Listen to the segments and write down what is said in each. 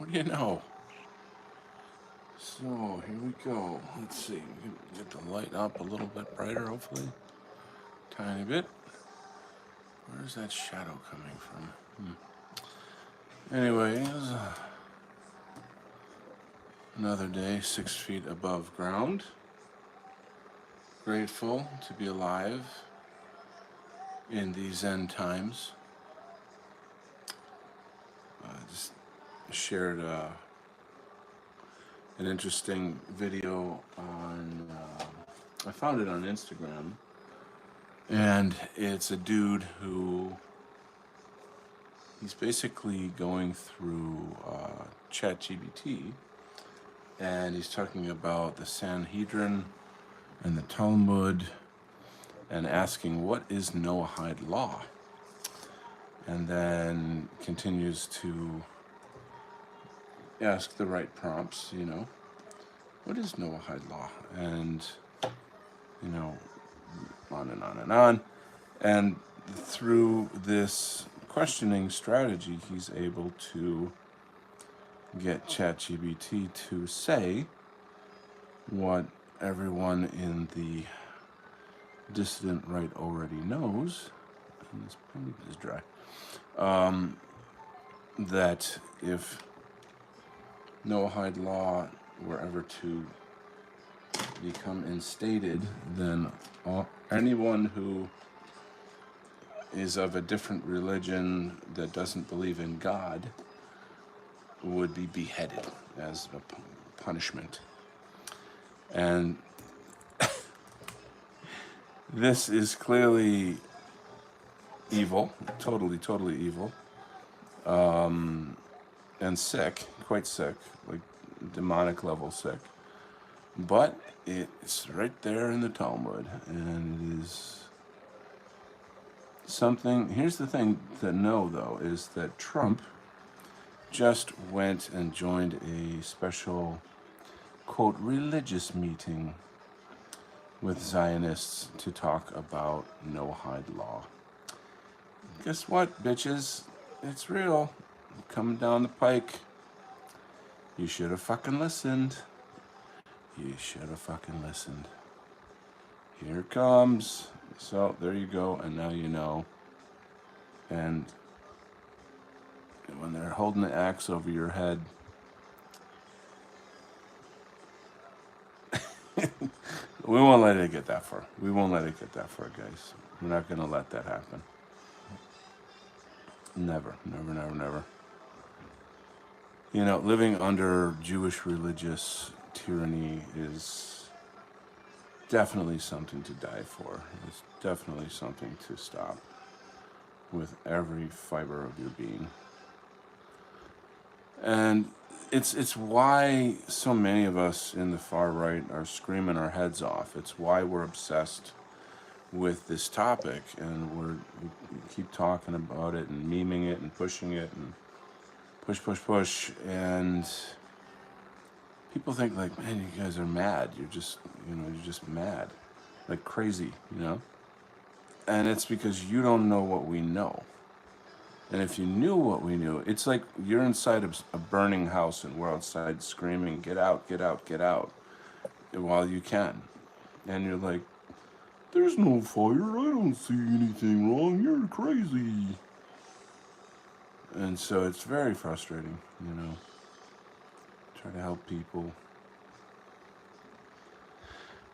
What do you know? So here we go. Let's see. We can get the light up a little bit brighter, hopefully. Tiny bit. Where's that shadow coming from? Anyways, another day 6 feet above ground. Grateful to be alive in these end times. Just shared an interesting video on, I found it on Instagram, and it's a dude who, he's basically going through ChatGPT, and he's talking about the Sanhedrin and the Talmud, and asking what is Noahide law, and then continues to ask the right prompts, what is Noahide law, and on and on and on. And through this questioning strategy, he's able to get ChatGPT to say what everyone in the dissident right already knows, and this pen is dry, that if Noahide law were ever to become instated, then anyone who is of a different religion that doesn't believe in God would be beheaded as a punishment. And this is clearly evil, totally evil, and sick, quite sick, like demonic level sick. But it's right there in the Talmud, and it is something. Here's the thing to know, though, is that Trump just went and joined a special, quote, religious meeting with Zionists to talk about Noahide law. Guess what, bitches? It's real. Coming down the pike. You should have fucking listened. You should have fucking listened. Here it comes. So there you go, and now you know. And when they're holding the axe over your head, we won't let it get that far. We won't let it get that far, guys. We're not going to let that happen. Never. Living under Jewish religious tyranny is definitely something to die for. It's definitely something to stop with every fiber of your being. And it's why so many of us in the far right are screaming our heads off. It's why we're obsessed with this topic, and we keep talking about it and memeing it and pushing it and push, and people think like, man, you guys are mad. You're just mad, like crazy, And it's because you don't know what we know. And if you knew what we knew, it's like you're inside a burning house and we're outside screaming, get out, get out, get out, while you can. And you're like, there's no fire, I don't see anything wrong, you're crazy. And so it's very frustrating, Try to help people.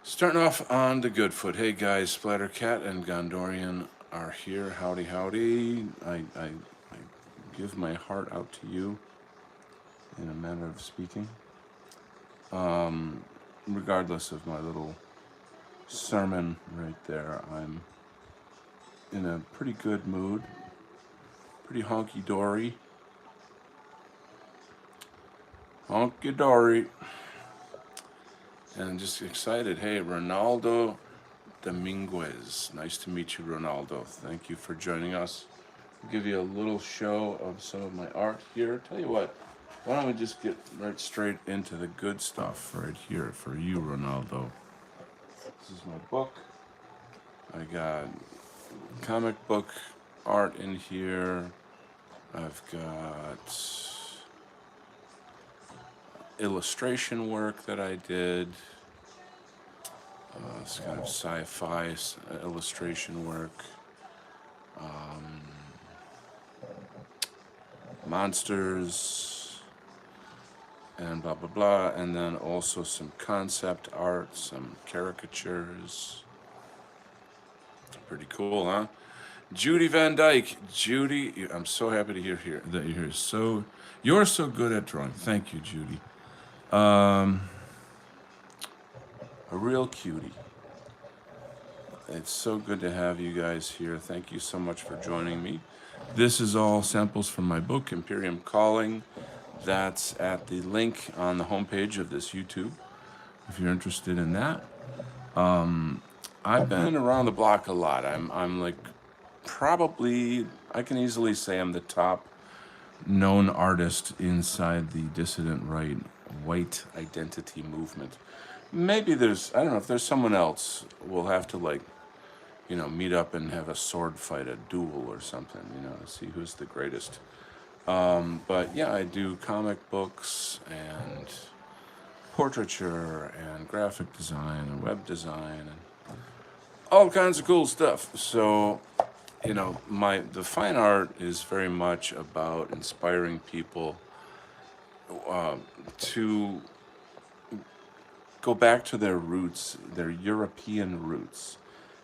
Starting off on the good foot. Hey guys, Splattercat and Gondorian are here. Howdy. I give my heart out to you in a manner of speaking. Regardless of my little sermon right there, I'm in a pretty good mood. Pretty honky-dory. Honky-dory. And I'm just excited. Hey, Ronaldo Dominguez. Nice to meet you, Ronaldo. Thank you for joining us. I'll give you a little show of some of my art here. Tell you what, why don't we just get right straight into the good stuff right here for you, Ronaldo. This is my book. I got comic book art in here. I've got illustration work that I did. It's kind of sci-fi illustration work. Monsters and blah blah blah, and then also some concept art, some caricatures. Pretty cool, huh? Judy Van Dyke. Judy, I'm so happy to hear that you're here. So you're so good at drawing. Thank you, Judy. A real cutie. It's so good to have you guys here. Thank you so much for joining me. This is all samples from my book, Imperium Calling. That's at the link on the homepage of this YouTube, if you're interested in that. I've been around the block a lot. I'm like probably, I can easily say I'm the top known artist inside the dissident right white identity movement. Maybe there's, I don't know, if there's someone else, we'll have to like, you know, meet up and have a sword fight, a duel or something, you know, to see who's the greatest. But yeah, I do comic books and portraiture and graphic design and web design and all kinds of cool stuff. So, you know, the fine art is very much about inspiring people to go back to their roots, their European roots,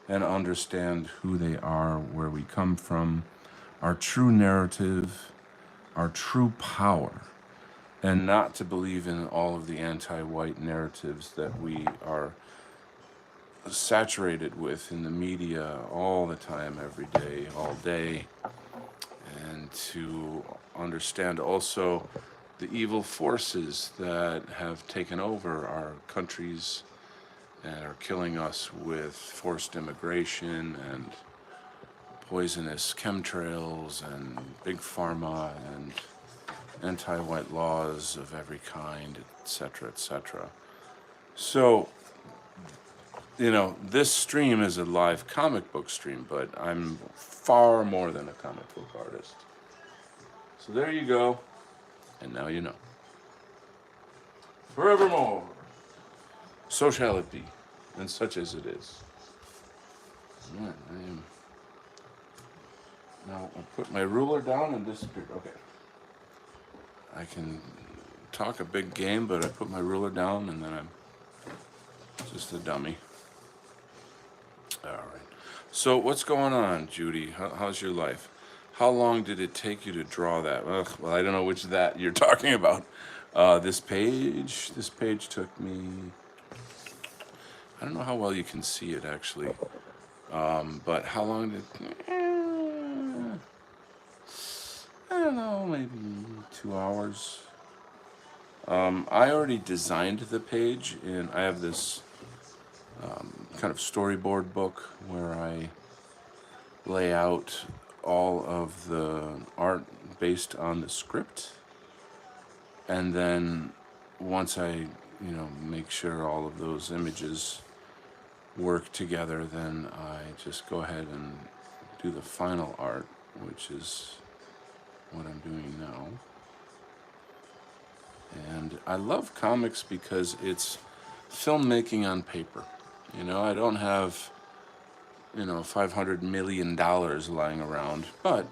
and understand who they are, where we come from, our true narrative, our true power, and not to believe in all of the anti-white narratives that we are saturated with in the media all the time, every day, all day, and to understand also the evil forces that have taken over our countries and are killing us with forced immigration and poisonous chemtrails and big pharma and anti-white laws of every kind, etc., etc. So, you know, this stream is a live comic book stream, but I'm far more than a comic book artist. So there you go, and now you know. Forevermore, so shall it be, and such as it is. All right, now I'll put my ruler down and disappear. Okay. I can talk a big game, but I put my ruler down and then I'm just a dummy. All right. So what's going on, Judy? How's your life? How long did it take you to draw that? Ugh, well, I don't know which that you're talking about. This page took me, I don't know how well you can see it actually, but how long did, I don't know, maybe 2 hours. I already designed the page, and I have this kind of storyboard book where I lay out all of the art based on the script, and then once I, you know, make sure all of those images work together, then I just go ahead and do the final art, which is what I'm doing now. And I love comics because it's filmmaking on paper. You know, I don't have, you know, $500 million lying around, but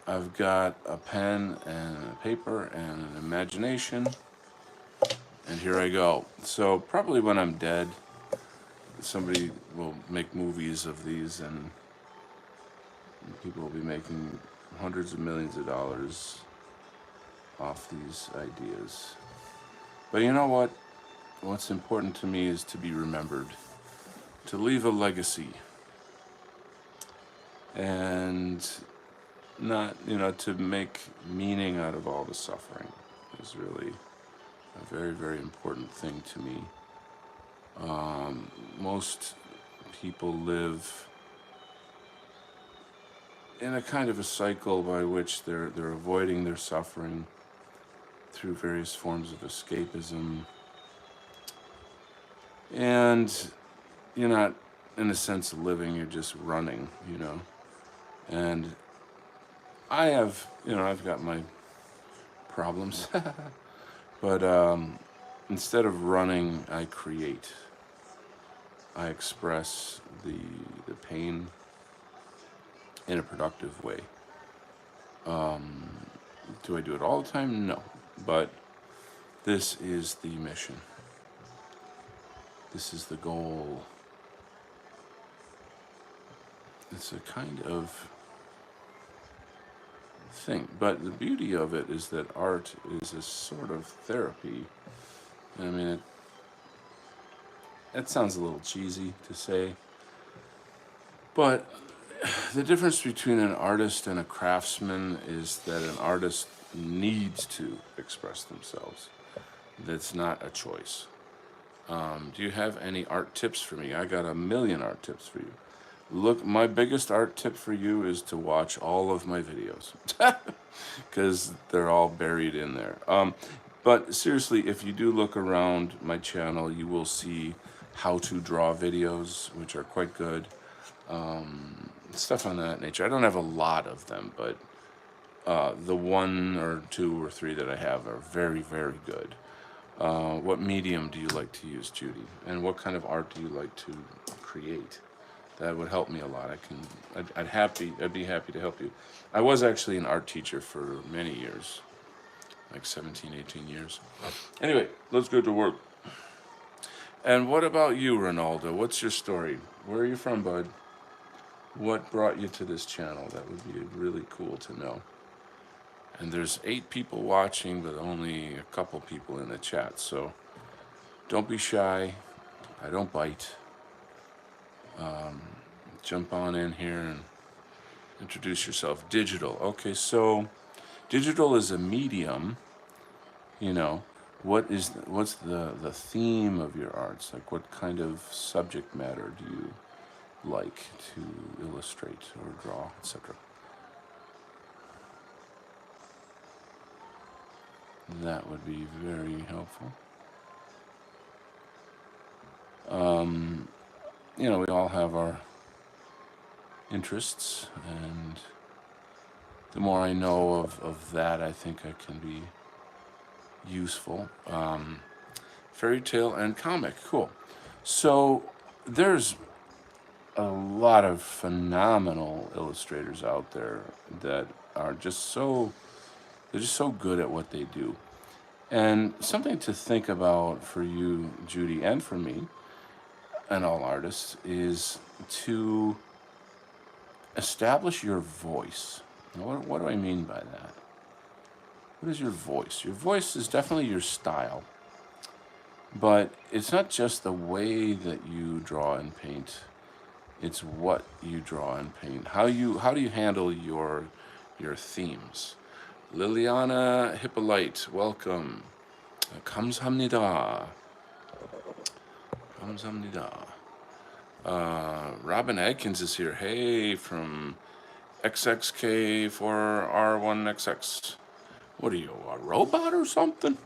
I've got a pen and a paper and an imagination, and here I go. So probably when I'm dead, somebody will make movies of these, and people will be making hundreds of millions of dollars off these ideas. But you know what? What's important to me is to be remembered, to leave a legacy, and not, you know, to make meaning out of all the suffering is really a very, very important thing to me. Most people live in a kind of a cycle by which they're avoiding their suffering through various forms of escapism, and you're not, in a sense, living, you're just running, you know. And I have, you know, I've got my problems, But instead of running, I create. I express the pain in a productive way. Do I do it all the time? No. But this is the mission. This is the goal. It's a kind of thing. But the beauty of it is that art is a sort of therapy. I mean, it sounds a little cheesy to say, but the difference between an artist and a craftsman is that an artist needs to express themselves. That's not a choice. Do you have any art tips for me? I got a million art tips for you. Look, my biggest art tip for you is to watch all of my videos because they're all buried in there. But seriously, if you do look around my channel, you will see how to draw videos, which are quite good. Stuff on that nature. I don't have a lot of them, but the one or two or three that I have are very, very good. What medium do you like to use, Judy? And what kind of art do you like to create? That would help me a lot. I'd be happy to help you. I was actually an art teacher for many years, like 17, 18 years. Anyway, let's go to work. And what about you, Ronaldo? What's your story? Where are you from, bud? What brought you to this channel? That would be really cool to know. And there's 8 people watching, but only a couple people in the chat. So don't be shy. I don't bite. Jump on in here and introduce yourself. Digital. Okay, so digital is a medium. You know, what's the theme of your arts? Like, what kind of subject matter do you like to illustrate or draw, etc.? That would be very helpful. You know, we all have our interests, and the more I know of that, I think I can be useful. Fairy tale and comic, cool. So there's a lot of phenomenal illustrators out there that are they're just so good at what they do. And something to think about for you, Judy, and for me, and all artists, is to establish your voice. What do I mean by that? What is your voice? Your voice is definitely your style, but it's not just the way that you draw and paint. It's what you draw and paint. How do you handle your themes? Liliana Hippolyte, welcome. 감사합니다. 감사합니다. Robin Adkins is here. Hey, from XXK4R1XX. What are you, a robot or something?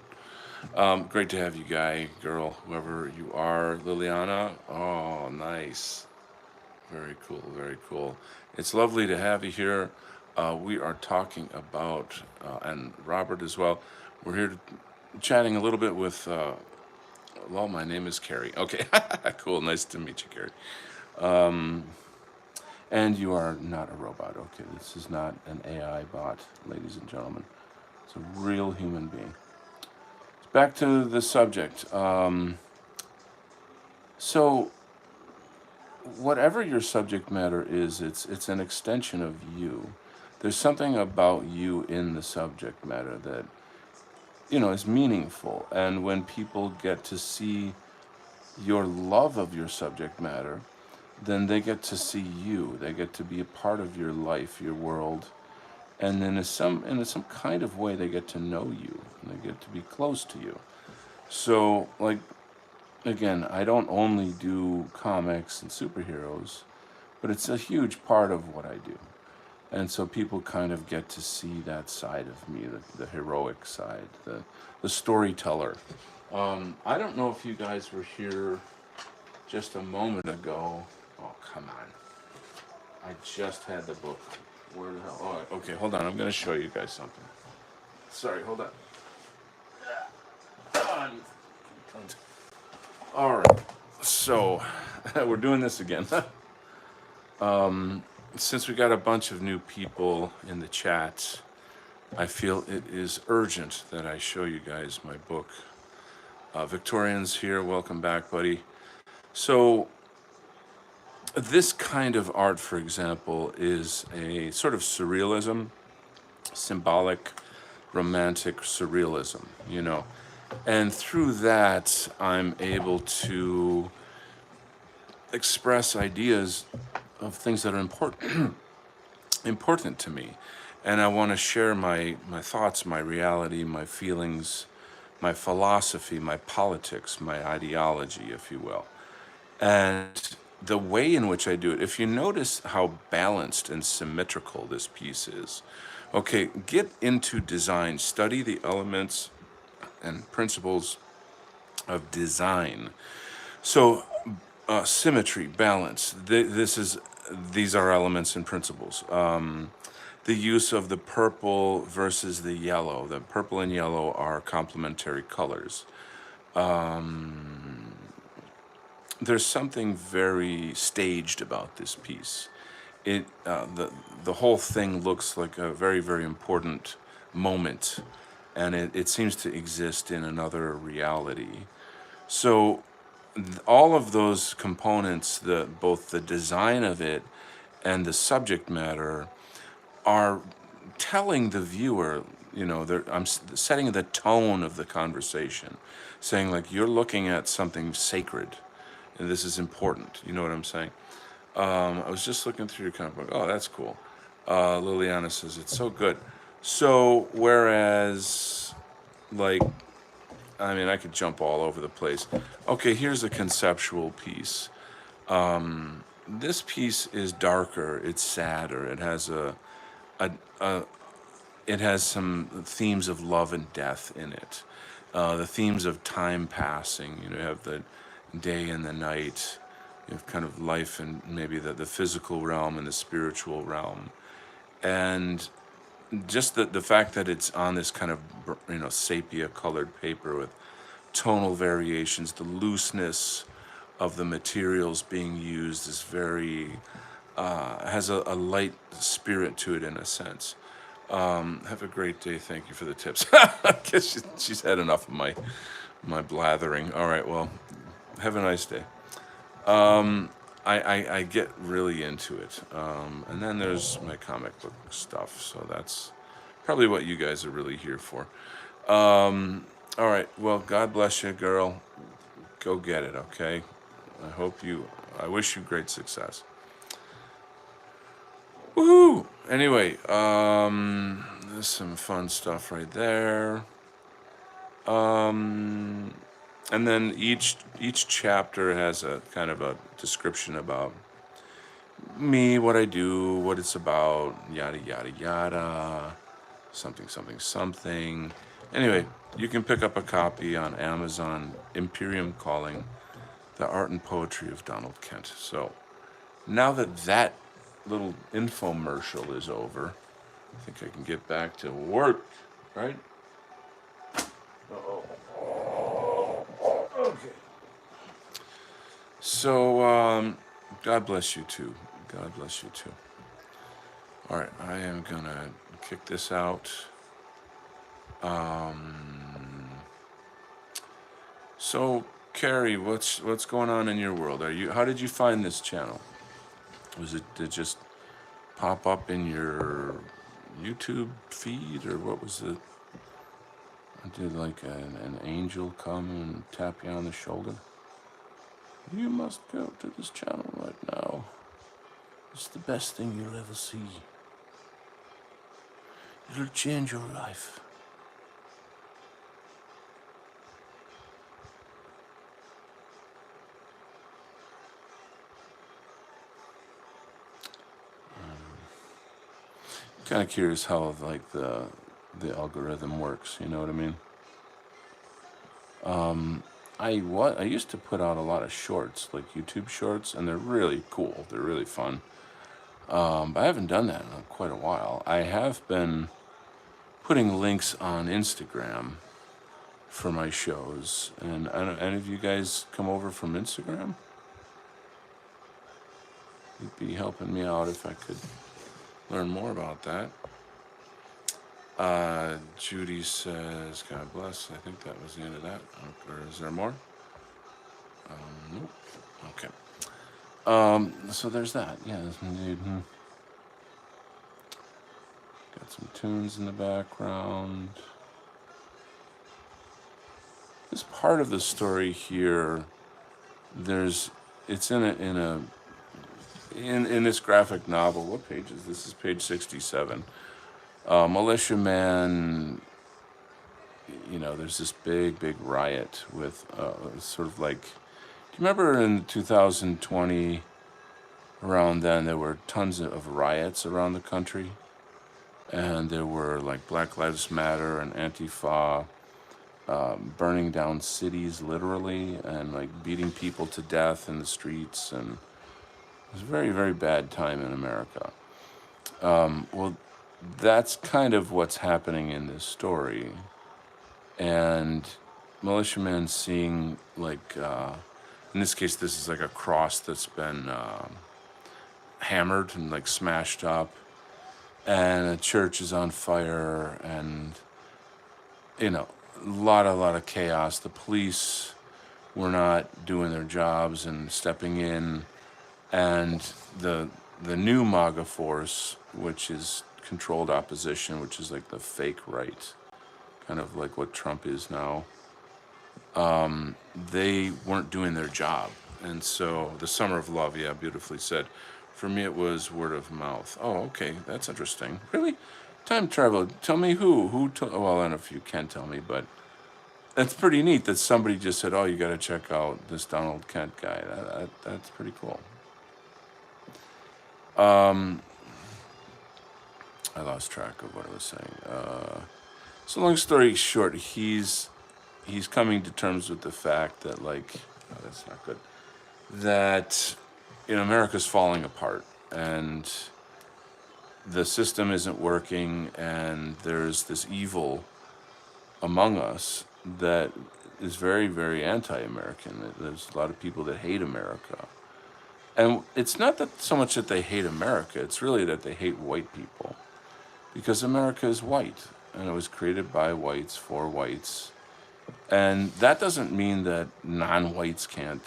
Great to have you, guy, girl, whoever you are. Liliana, oh, nice. Very cool, very cool. It's lovely to have you here. We are talking about, and Robert as well, we're here chatting a little bit with, well, my name is Carrie. Okay, cool, nice to meet you, Carrie. And you are not a robot. Okay, this is not an AI bot, ladies and gentlemen. It's a real human being. Back to the subject. So, whatever your subject matter is, it's an extension of you. There's something about you in the subject matter that, you know, is meaningful. And when people get to see your love of your subject matter, then they get to see you. They get to be a part of your life, your world. And then in some kind of way, they get to know you. And they get to be close to you. So, like, again, I don't only do comics and superheroes, but it's a huge part of what I do. And so people kind of get to see that side of me, the heroic side, the storyteller. I don't know if you guys were here just a moment ago. Oh, come on. I just had the book. Where the hell? Oh, okay, hold on. I'm going to show you guys something. Sorry, hold on. All right, so we're doing this again. Since we got a bunch of new people in the chat, I feel it is urgent that I show you guys my book. Victorian's here, welcome back, buddy. So this kind of art, for example, is a sort of surrealism, symbolic, romantic surrealism, you know. And through that, I'm able to express ideas of things that are important to me. And I want to share my thoughts, my reality, my feelings, my philosophy, my politics, my ideology, if you will. And the way in which I do it, if you notice how balanced and symmetrical this piece is, okay, get into design, study the elements and principles of design. So, symmetry, balance. These are elements and principles. The use of the purple versus the yellow. The purple and yellow are complementary colors. There's something very staged about this piece. The whole thing looks like a very, very important moment, and it seems to exist in another reality. So all of those components, both the design of it and the subject matter, are telling the viewer, you know, I'm setting the tone of the conversation, saying like you're looking at something sacred, and this is important. You know what I'm saying? I was just looking through your comic book. Oh, that's cool. Liliana says it's so good. So whereas, like, I mean, I could jump all over the place. Okay, here's a conceptual piece. This piece is darker. It's sadder. It has it has some themes of love and death in it. The themes of time passing. You know, you have the day and the night. You have kind of life and maybe the physical realm and the spiritual realm. And just the fact that it's on this kind of, you know, sepia colored paper with tonal variations, the looseness of the materials being used is very, has a light spirit to it in a sense. Have a great day. Thank you for the tips. I guess she's had enough of my blathering. All right, well, have a nice day. I get really into it. And then there's my comic book stuff. So that's probably what you guys are really here for. All right. Well, God bless you, girl. Go get it, okay? I wish you great success. Woohoo! Anyway, there's some fun stuff right there. And then each chapter has a kind of a description about me, what I do, what it's about, yada yada yada, something something something. Anyway, you can pick up a copy on Amazon, Imperium Calling, The Art and Poetry of Donald Kent. So now that little infomercial is over, I think I can get back to work, right? Uh-oh. Okay. So, God bless you too. God bless you too. All right, I am gonna kick this out. So, Carrie, what's going on in your world? How did you find this channel? Did it just pop up in your YouTube feed, or what was it? Did like an angel come and tap you on the shoulder? You must go to this channel right now. It's the best thing you'll ever see. It'll change your life. Kind of curious how like the algorithm works. You know what I mean? I used to put out a lot of shorts, like YouTube shorts, and they're really cool. They're really fun. But I haven't done that in quite a while. I have been putting links on Instagram for my shows. And I don't, any of you guys come over from Instagram? You'd be helping me out if I could learn more about that. Judy says, God bless. I think that was the end of that. Or is there more? Nope. Okay. So there's that. Yeah, indeed. Got some tunes in the background. This part of the story here, it's in this graphic novel. What page is this? This is page 67. Militiaman, there's this big riot with sort of like, do you remember in 2020, around then, there were tons of riots around the country? And there were like Black Lives Matter and Antifa, burning down cities literally, and like beating people to death in the streets. And it was a very, very bad time in America. Well, that's kind of what's happening in this story. And Militiaman seeing, like, in this case, this is like a cross that's been hammered and like smashed up, and a church is on fire, and a lot of chaos. The police were not doing their jobs and stepping in, and the new MAGA force, which is controlled opposition, which is like the fake right, kind of like what Trump is now, they weren't doing their job. And so the Summer of Love, yeah, beautifully said. For me, it was word of mouth. Oh, okay, that's interesting. Really? Time travel. Tell me who? Well, I don't know if you can tell me, but that's pretty neat that somebody just said, oh, you got to check out this Donald Kent guy. That's pretty cool. I lost track of what I was saying. So long story short, he's coming to terms with the fact that, like, oh, that's not good, that America's falling apart, and the system isn't working, and there's this evil among us that is very, very anti-American. There's a lot of people that hate America. And it's not that so much that they hate America, it's really that they hate white people. Because America is white, and it was created by whites for whites. And that doesn't mean that non-whites can't,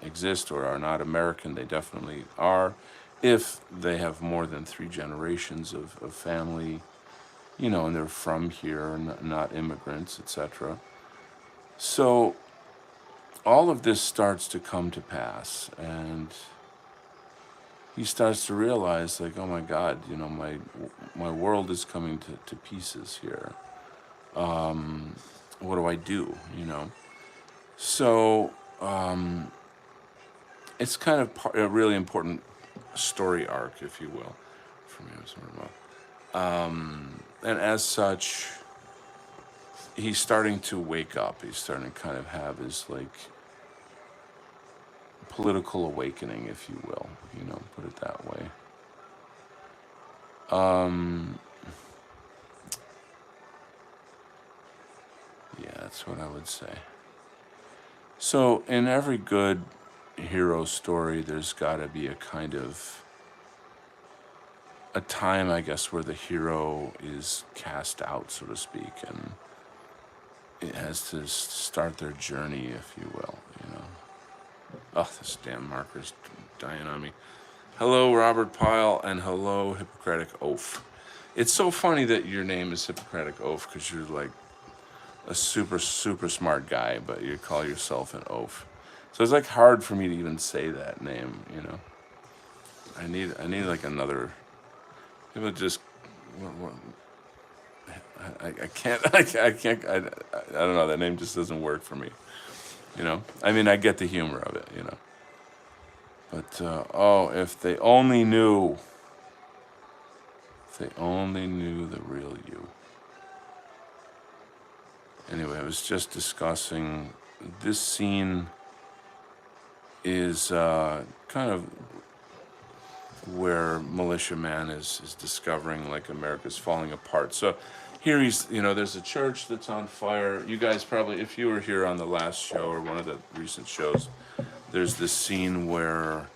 exist or are not American. They definitely are, if they have more than 3 generations of family, and they're from here and not immigrants, etc. So all of this starts to come to pass, and he starts to realize, like, oh my God, my world is coming to pieces here. What do I do, So it's kind of a really important story arc, if you will, for me. And as such, he's starting to wake up. He's starting to kind of have his, like, political awakening, if you will, put it that way. Yeah, that's what I would say. So in every good hero story, there's got to be a kind of a time, I guess, where the hero is cast out, so to speak, and it has to start their journey, if you will, Oh, this damn marker's dying on me. Hello, Robert Pyle, and hello, Hippocratic Oath. It's so funny that your name is Hippocratic Oath, because you're like a super, super smart guy, but you call yourself an oaf. So it's like hard for me to even say that name, I need like another. People just. I can't. I can't. I don't know. That name just doesn't work for me. I mean, I get the humor of it. But if they only knew. If they only knew the real you. Anyway, I was just discussing this scene is kind of where Militiaman is discovering, like, America's falling apart. So here he's, there's a church that's on fire. You guys probably, if you were here on the last show or one of the recent shows, there's this scene where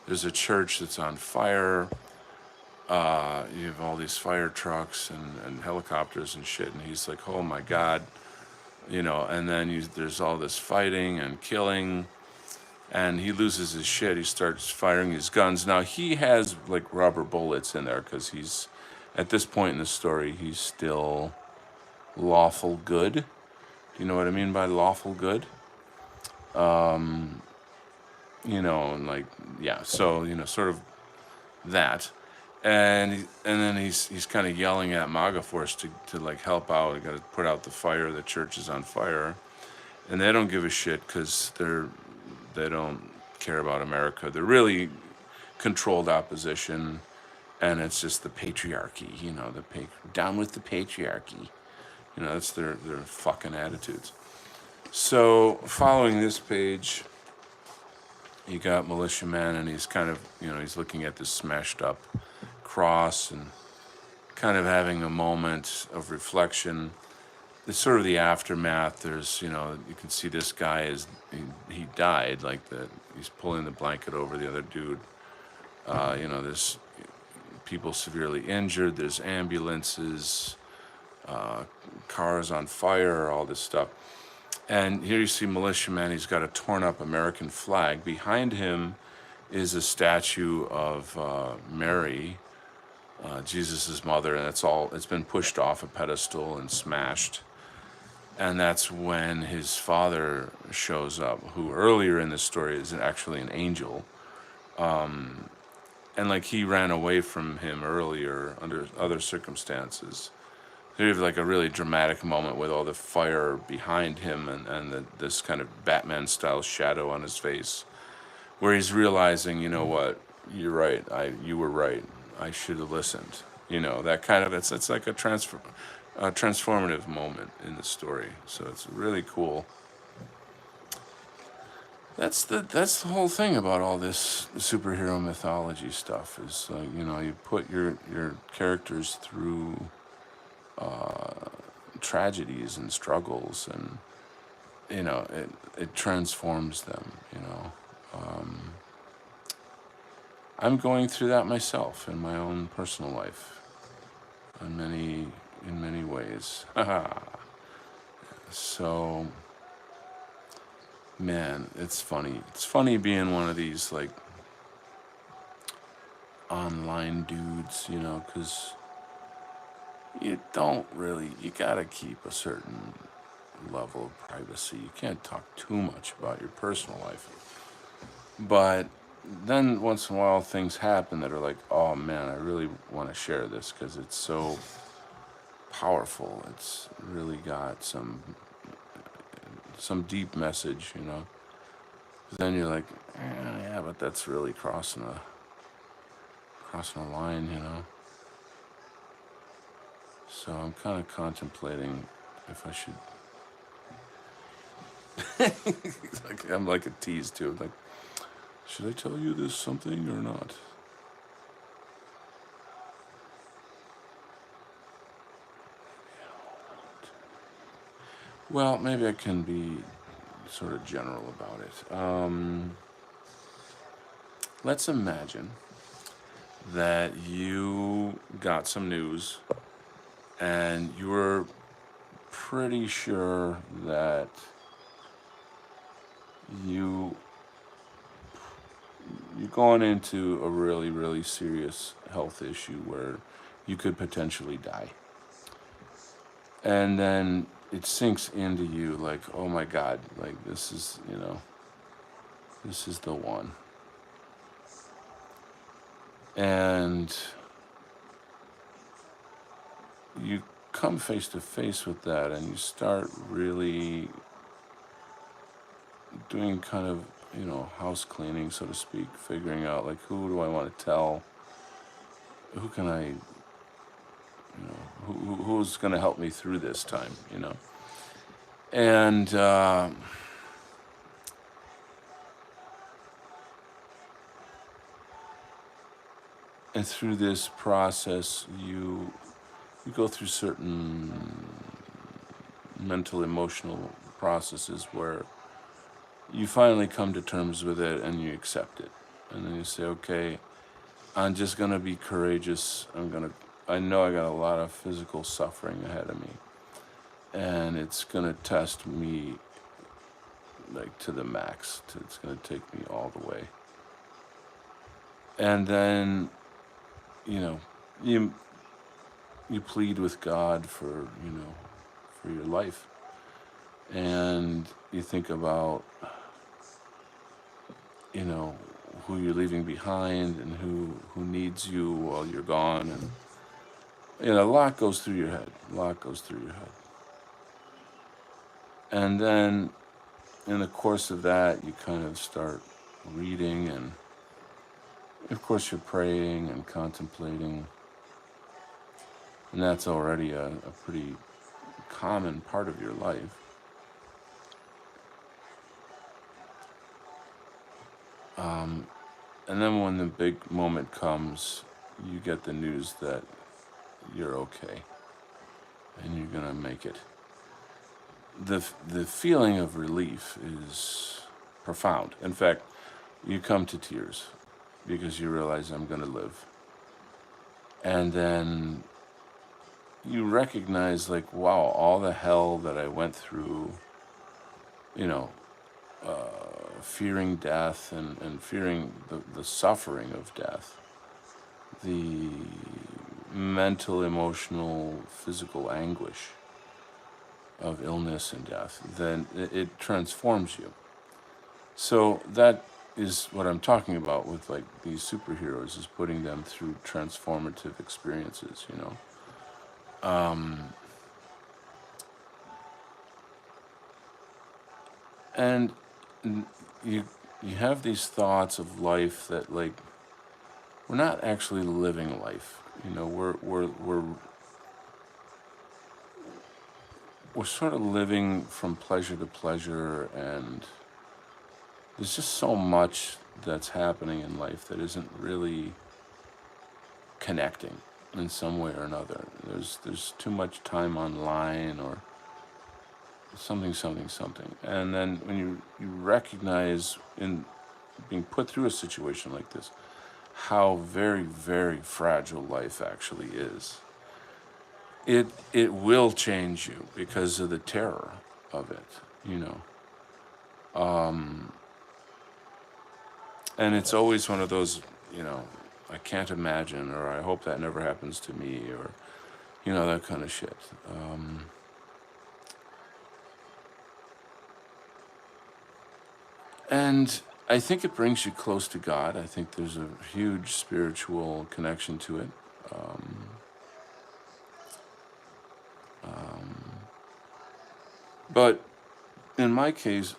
there's a church that's on fire. You have all these fire trucks and helicopters and shit, and he's like, oh my God, and then there's all this fighting and killing, and he loses his shit. He starts firing his guns. Now, he has like rubber bullets in there because at this point in the story, he's still lawful good. Do you know what I mean by lawful good? And like, yeah, so, sort of that. And then he's kind of yelling at MAGA Force to like help out. You got to put out the fire. The church is on fire, and they don't give a shit because they don't care about America. They're really controlled opposition, and it's just the patriarchy. Down with the patriarchy. That's their fucking attitudes. So following this page, you got Militiaman, and he's kind of, he's looking at this smashed up cross and kind of having a moment of reflection. It's sort of the aftermath. There's, you can see this guy he died, like he's pulling the blanket over the other dude. There's people severely injured. There's ambulances, cars on fire, all this stuff. And here you see Militiaman. He's got a torn up American flag. Behind him is a statue of Mary, Jesus' mother, and it's been pushed off a pedestal and smashed. And that's when his father shows up, who earlier in the story is actually an angel. And like he ran away from him earlier under other circumstances. There you have like a really dramatic moment with all the fire behind him and this kind of Batman-style shadow on his face, where he's realizing, you know what, you're right, you were right, I should have listened. That kind of, it's like a transformative moment in the story. So it's really cool. That's the whole thing about all this superhero mythology stuff is, you put your characters through tragedies and struggles, and it transforms them. I'm going through that myself in my own personal life in many ways. So man, it's funny being one of these like online dudes, because you gotta keep a certain level of privacy. You can't talk too much about your personal life. But then once in a while things happen that are like, oh man, I really want to share this because it's so powerful. It's really got some deep message, Then you're like, yeah, but that's really crossing a line, So I'm kind of contemplating if I should. I'm like a tease too. Like, should I tell you this something or not? Well, maybe I can be sort of general about it. Let's imagine that you got some news and you were pretty sure that you're going into a really, really serious health issue where you could potentially die. And then it sinks into you like, oh my God, like this is the one. And you come face to face with that and you start really doing kind of, house cleaning, so to speak, figuring out like, who do I want to tell? Who can I, who's going to help me through this time, And through this process, you you go through certain mental, emotional processes where you finally come to terms with it and you accept it. And then you say, okay, I'm just going to be courageous. I know I got a lot of physical suffering ahead of me. And it's going to test me like to the max. It's going to take me all the way. And then, you know, you you plead with God for, for your life. And you think about, you know, who you're leaving behind and who needs you while you're gone. And, a lot goes through your head. A lot goes through your head. And then in the course of that, you kind of start reading, and of course you're praying and contemplating. And that's already a pretty common part of your life. And then when the big moment comes, you get the news that you're okay and you're gonna make it. The feeling of relief is profound. In fact, you come to tears because you realize I'm gonna live. And then you recognize, like, wow, all the hell that I went through, you know, fearing death and fearing the suffering of death, the mental, emotional, physical anguish of illness and death, then it transforms you. So that is what I'm talking about with like these superheroes, is putting them through transformative experiences, and you you have these thoughts of life that, like, we're not actually living life. We're sort of living from pleasure to pleasure, and there's just so much that's happening in life that isn't really connecting in some way or another. There's too much time online or something. And then when you recognize, in being put through a situation like this, how very, very fragile life actually is, it will change you because of the terror of it. And it's always one of those, I can't imagine, or I hope that never happens to me, or, that kind of shit. And I think it brings you close to God. I think there's a huge spiritual connection to it. But in my case,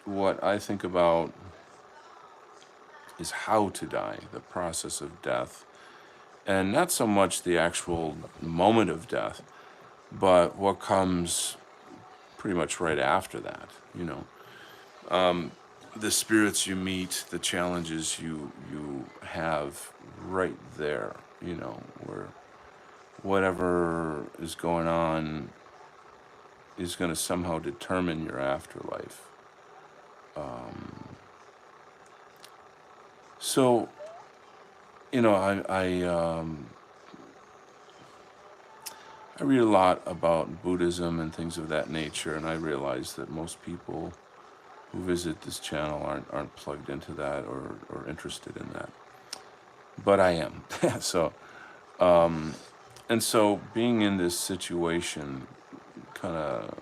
what I think about is how to die, the process of death, and not so much the actual moment of death, but what comes pretty much right after that. The spirits you meet, the challenges you have right there. Where whatever is going on is going to somehow determine your afterlife. So, I read a lot about Buddhism and things of that nature, and I realize that most people who visit this channel aren't plugged into that or interested in that. But I am. So, and so being in this situation kind of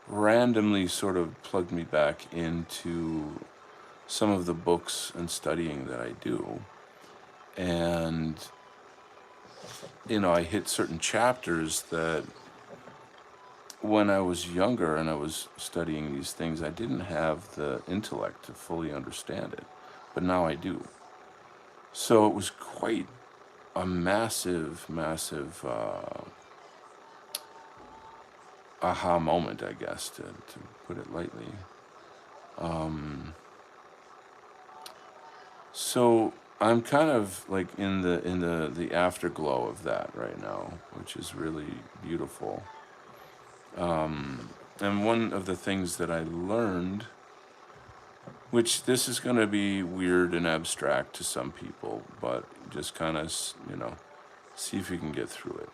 randomly sort of plugged me back into some of the books and studying that I do. And, I hit certain chapters that when I was younger and I was studying these things, I didn't have the intellect to fully understand it, but now I do. So it was quite a massive aha moment, I guess, to put it lightly. So I'm kind of like in the afterglow of that right now, which is really beautiful. And one of the things that I learned, which this is going to be weird and abstract to some people, but just kind of, see if you can get through it,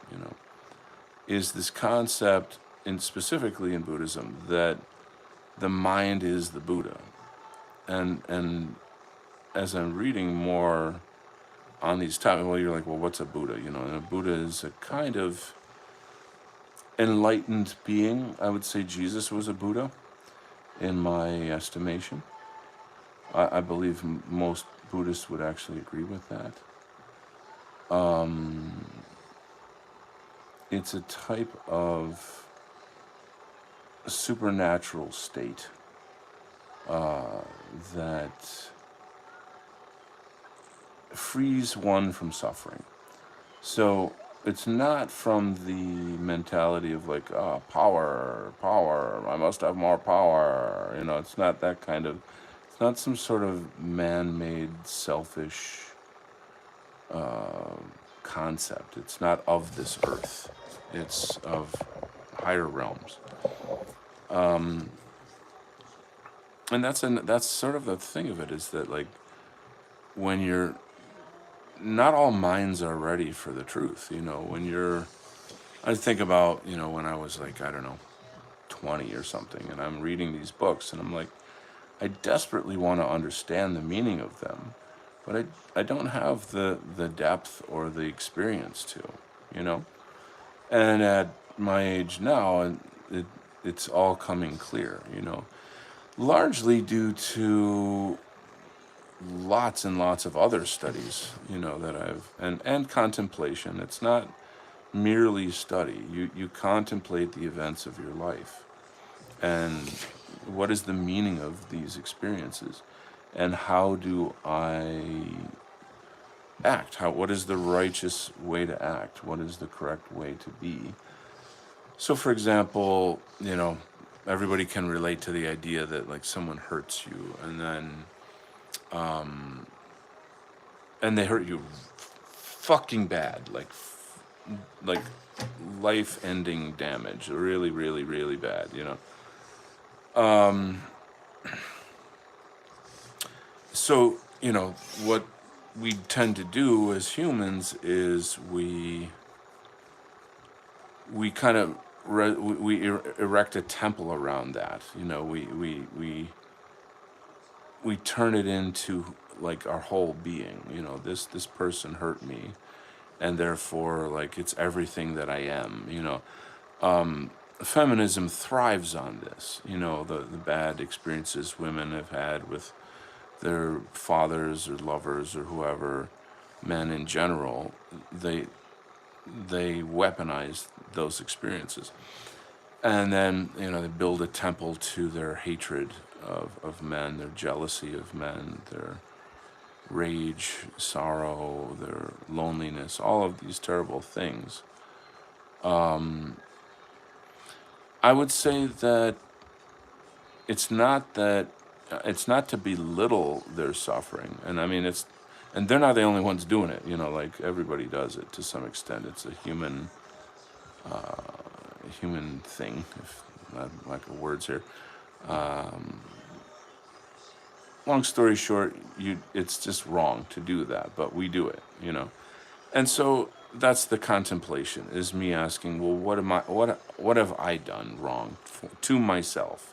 is this concept, and specifically in Buddhism, that the mind is the Buddha. And as I'm reading more on these topics, well, you're like, well, what's a Buddha? And a Buddha is a kind of enlightened being. I would say Jesus was a Buddha, in my estimation. I believe most Buddhists would actually agree with that. It's a type of supernatural state that frees one from suffering. So it's not from the mentality of like, oh, power, I must have more power. It's not that kind of, it's not some sort of man-made, selfish concept. It's not of this earth. It's of higher realms. And that's sort of the thing of it, is that like when you're, not all minds are ready for the truth. When you're, I think about, when I was like, I don't know, 20 or something, and I'm reading these books and I'm like, I desperately want to understand the meaning of them, but I don't have the depth or the experience to. And at my age now, it's all coming clear. Largely due to lots and lots of other studies, that I've, and contemplation. It's not merely study. You contemplate the events of your life, and what is the meaning of these experiences, and how do I act? What is the righteous way to act? What is the correct way to be? So, for example, everybody can relate to the idea that like someone hurts you, and then and they hurt you fucking bad, like life-ending damage, really, really, really bad. So, what we tend to do as humans is we kind of erect a temple around that. We turn it into like our whole being. This person hurt me, and therefore like it's everything that I am. Feminism thrives on this. The bad experiences women have had with their fathers or lovers or whoever, men in general, they weaponize those experiences. And then, they build a temple to their hatred of men, their jealousy of men, their rage, sorrow, their loneliness, all of these terrible things. I would say that it's not that it's not to belittle their suffering, and I mean and they're not the only ones doing it. Like everybody does it to some extent. It's a human thing, if not lack of words here. Long story short, it's just wrong to do that, but we do it. And so that's the contemplation, is me asking, well, what have I done wrong to myself?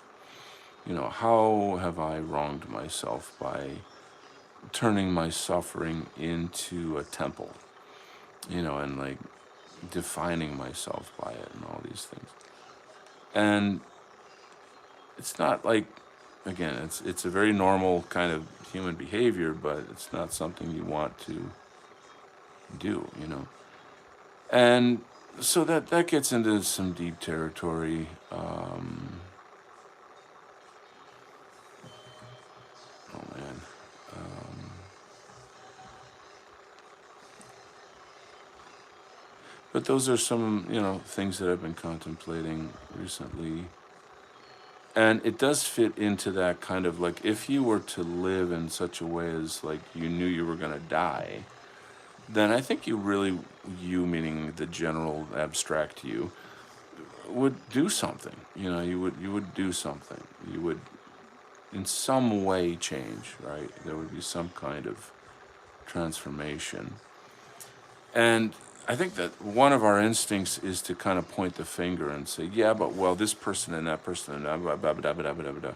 How have I wronged myself by turning my suffering into a temple, and like defining myself by it and all these things. And it's not like, again, it's a very normal kind of human behavior, but it's not something you want to do. And so that gets into some deep territory. Oh man. But those are some, things that I've been contemplating recently. And it does fit into that kind of like, if you were to live in such a way as like you knew you were going to die, then I think you really, you meaning the general abstract you, would do something. You would do something. You would in some way change, right? There would be some kind of transformation. And I think that one of our instincts is to kind of point the finger and say, yeah, but well, this person and that person and blah, blah, blah, blah, blah, blah, blah.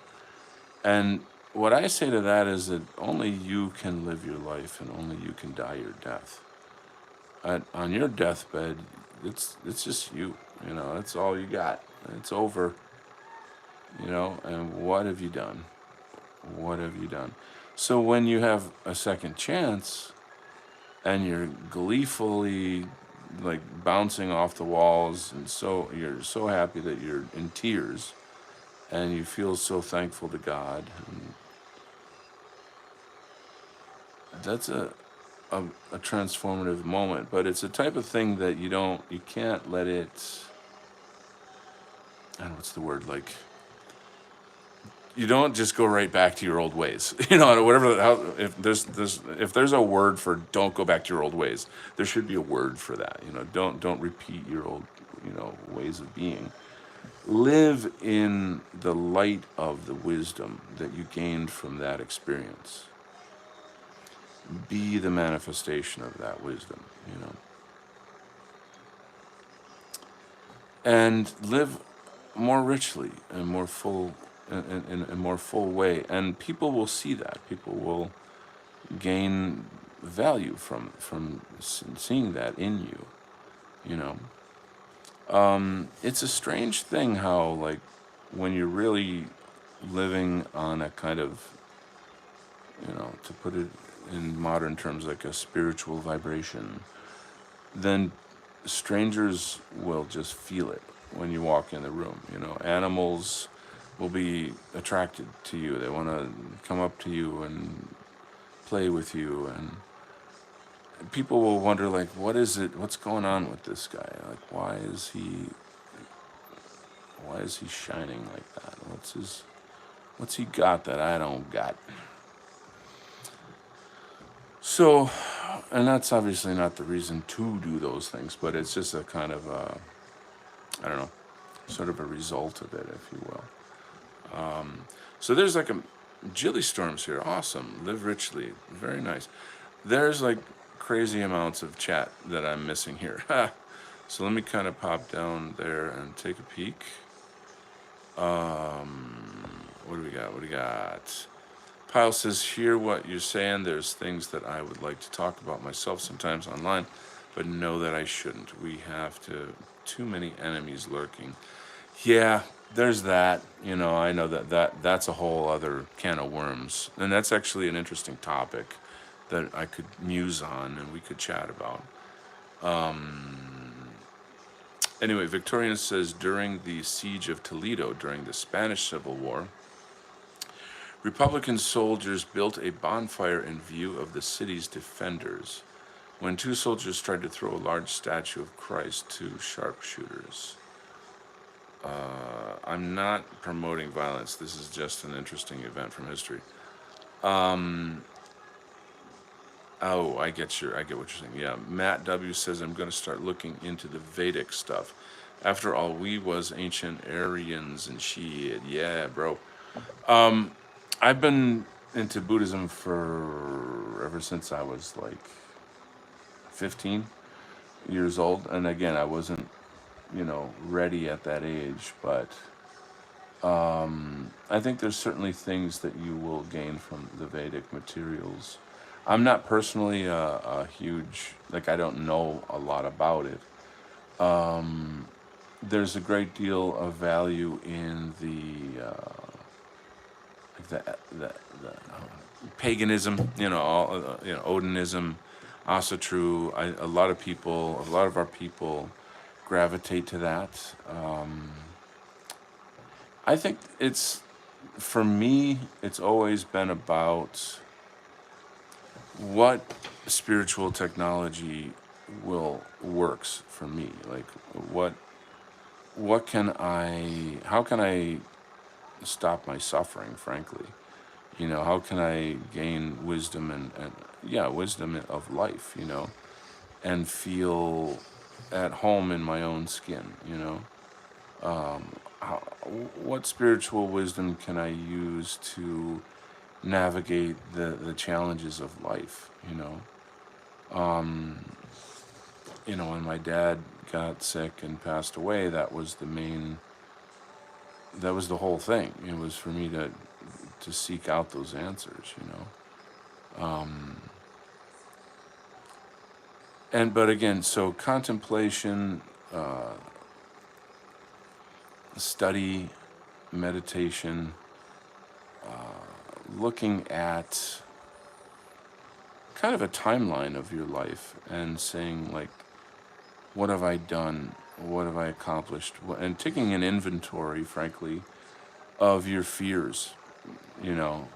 And what I say to that is that only you can live your life and only you can die your death. On your deathbed, it's just you. That's all you got. It's over. And what have you done? What have you done? So when you have a second chance and you're gleefully like bouncing off the walls, and so you're so happy that you're in tears and you feel so thankful to God, and that's a transformative moment. But it's a type of thing that you can't let it, I don't know what's the word, like, you don't just go right back to your old ways. Whatever. If there's a word for don't go back to your old ways, there should be a word for that. Don't repeat your old ways of being. Live in the light of the wisdom that you gained from that experience. Be the manifestation of that wisdom. And live more richly and more full, in a more full way, and people will see that. People will gain value from seeing that in you. It's a strange thing how, like, when you're really living on a kind of, to put it in modern terms, like a spiritual vibration, then strangers will just feel it when you walk in the room. Animals will be attracted to you. They want to come up to you and play with you, and people will wonder, like, what is it? What's going on with this guy? Like, why is he shining like that? What's he got that I don't got? So, and that's obviously not the reason to do those things, but it's just a kind of I don't know, sort of a result of it, if you will. So there's like a Jilly Storms here. Awesome. Live richly. Very nice. There's like crazy amounts of chat that I'm missing here. So let me kind of pop down there and take a peek. What do we got? What do we got? Pyle says, hear what you're saying. There's things that I would like to talk about myself sometimes online, but know that I shouldn't. We have too many enemies lurking. Yeah, there's that. I know that's a whole other can of worms. And that's actually an interesting topic that I could muse on and we could chat about. Anyway, Victorian says, during the siege of Toledo during the Spanish Civil War, Republican soldiers built a bonfire in view of the city's defenders when two soldiers tried to throw a large statue of Christ to sharpshooters. I'm not promoting violence. This is just an interesting event from history. Oh, I get what you're saying. Yeah, Matt W says, I'm going to start looking into the Vedic stuff. After all, we was ancient Aryans and shit. Yeah, bro. I've been into Buddhism ever since I was like 15 years old, and again, I wasn't, ready at that age, but I think there's certainly things that you will gain from the Vedic materials. I'm not personally a huge, like, I don't know a lot about it. There's a great deal of value in the paganism, Odinism, Asatru. A lot of our people gravitate to that. I think for me, it's always been about what spiritual technology works for me. Like, how can I stop my suffering, frankly? How can I gain wisdom and yeah, wisdom of life, and feel at home in my own skin? How, what spiritual wisdom can I use to navigate the challenges of life? When my dad got sick and passed away, that was the whole thing. It was for me to seek out those answers. And but again, so contemplation, study, meditation, looking at kind of a timeline of your life and saying, like, what have I done? What have I accomplished? And taking an inventory, frankly, of your fears. You know,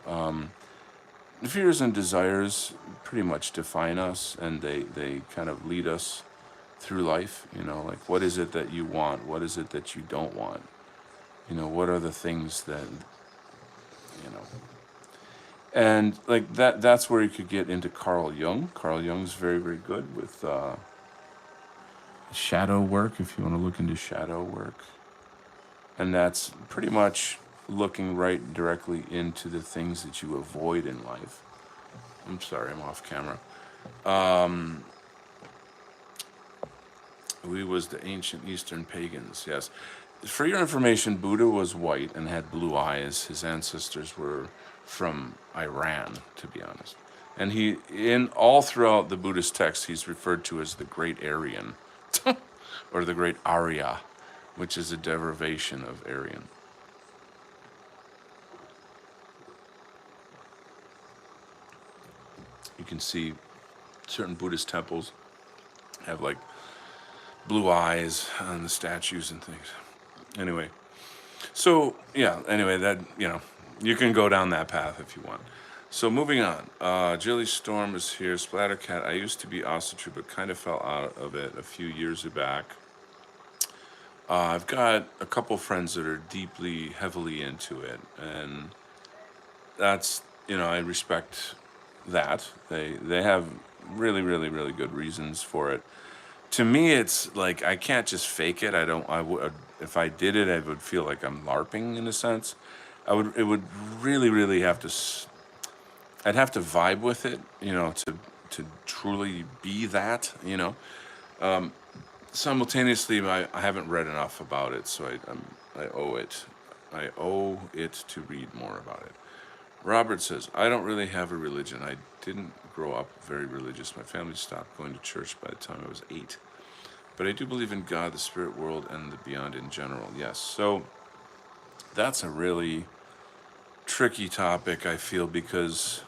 fears and desires pretty much define us, and they kind of lead us through life. Like, what is it that you want? What is it that you don't want? What are the things that, you know, and like that's where you could get into Carl Jung. Carl Jung's very, very good with shadow work, if you want to look into shadow work. And that's pretty much looking right directly into the things that you avoid in life. I'm sorry, I'm off camera. We was the ancient Eastern pagans, yes. For your information, Buddha was white and had blue eyes. His ancestors were from Iran, to be honest. And in all throughout the Buddhist text, he's referred to as the Great Aryan, or the Great Arya, which is a derivation of Aryan. You can see certain Buddhist temples have like blue eyes on the statues and things. Anyway, so yeah, anyway, you can go down that path if you want. So moving on, Jilly Storm is here. Splattercat, I used to be Ostrich, but kind of fell out of it a few years back. I've got a couple friends that are deeply, heavily into it, and that's, I respect that. They have really, really, really good reasons for it. To me, it's like I can't just fake it. I would, if I did it, I would feel like I'm LARPing in a sense. It would really, really have to. I'd have to vibe with it, to truly be that. Simultaneously, I haven't read enough about it, so I owe it. I owe it to read more about it. Robert says, I don't really have a religion. I didn't grow up very religious. My family stopped going to church by the time I was 8. But I do believe in God, the spirit world, and the beyond in general. Yes. So that's a really tricky topic, I feel, because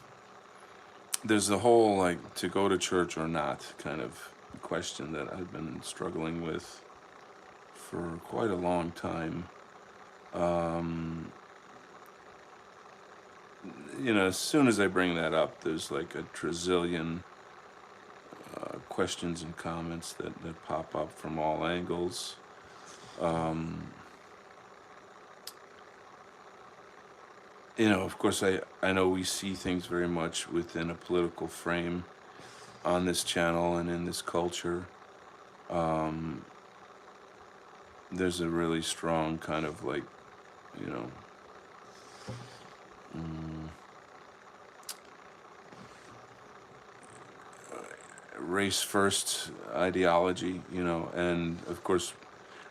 there's the whole, like, to go to church or not kind of question that I've been struggling with for quite a long time. As soon as I bring that up, there's like a trillion questions and comments that pop up from all angles. Of course, I know we see things very much within a political frame on this channel and in this culture. There's a really strong kind of like, you know, race first ideology, and of course,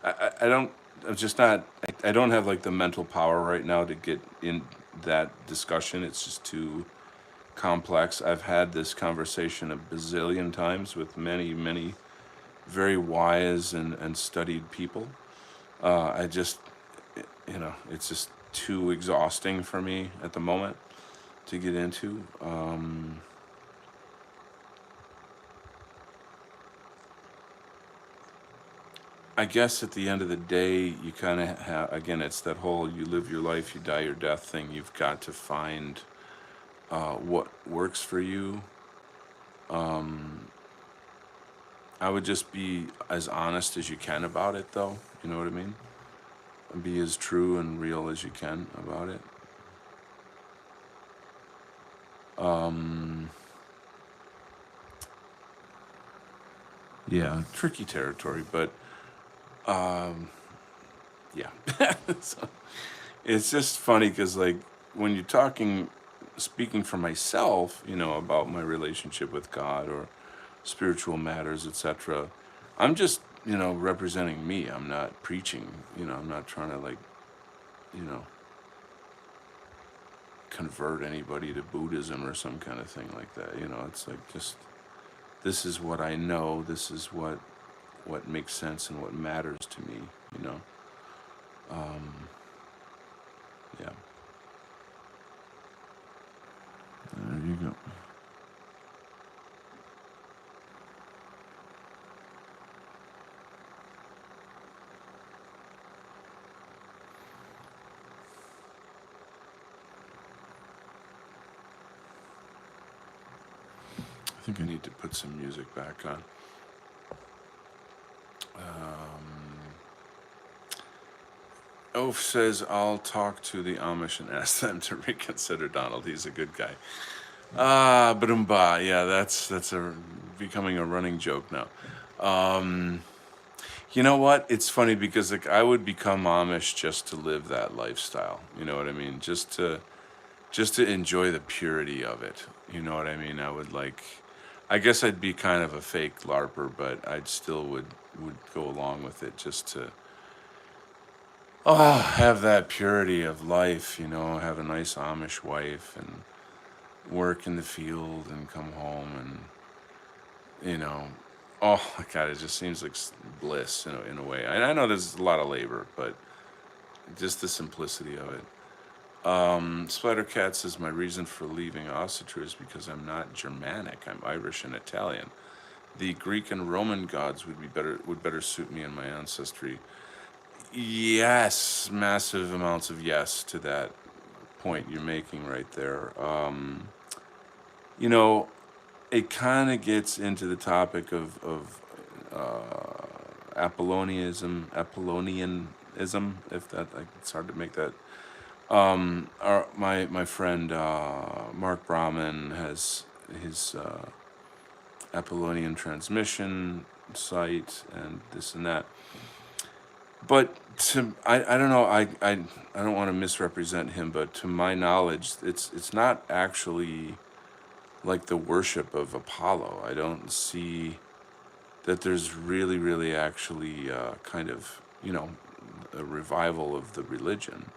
I don't, I'm just not, I don't have like the mental power right now to get in that discussion. It's just too complex. I've had this conversation a bazillion times with many, many very wise and studied people. I just, it's just too exhausting for me at the moment to get into. I guess at the end of the day, you kind of have, again, it's that whole you live your life, you die your death thing. You've got to find what works for you. I would just be as honest as you can about it, though. You know what I mean? be as true and real as you can about it. Yeah, tricky territory, but yeah. So, it's just funny because, like, when you're speaking for myself, about my relationship with God or spiritual matters, etc., I'm just, representing me. I'm not preaching, I'm not trying to, like, you know, convert anybody to Buddhism or some kind of thing like that. It's like, just, this is what I know, this is what makes sense and what matters to me, you know. Yeah. There you go. I think I need to put some music back on. Oaf says, I'll talk to the Amish and ask them to reconsider Donald. He's a good guy. Badumba. Yeah, that's becoming a running joke now. You know what? It's funny because, like, I would become Amish just to live that lifestyle. You know what I mean? Just to enjoy the purity of it. You know what I mean? I guess I'd be kind of a fake LARPer, but I'd still would go along with it just to have that purity of life, have a nice Amish wife and work in the field and come home and, oh my God, it just seems like bliss, in a way. And I know there's a lot of labor, but just the simplicity of it. Splattercat says, my reason for leaving Ossiter is because I'm not Germanic. I'm Irish and Italian. The Greek and Roman gods would better suit me and my ancestry. Yes, massive amounts of yes to that point you're making right there. You know, it kind of gets into the topic of Apollonianism, if that, like, it's hard to make that. My friend Mark Brahman has his Apollonian transmission site and this and that. But I don't know, I don't want to misrepresent him, but to my knowledge, it's not actually like the worship of Apollo. I don't see that there's really actually kind of, a revival of the religion.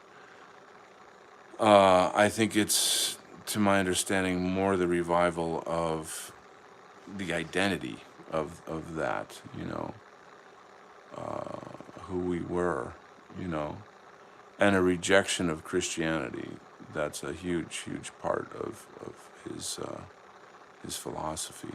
I think it's, to my understanding, more the revival of the identity of that, who we were, you know, and a rejection of Christianity. That's a huge part of his philosophy.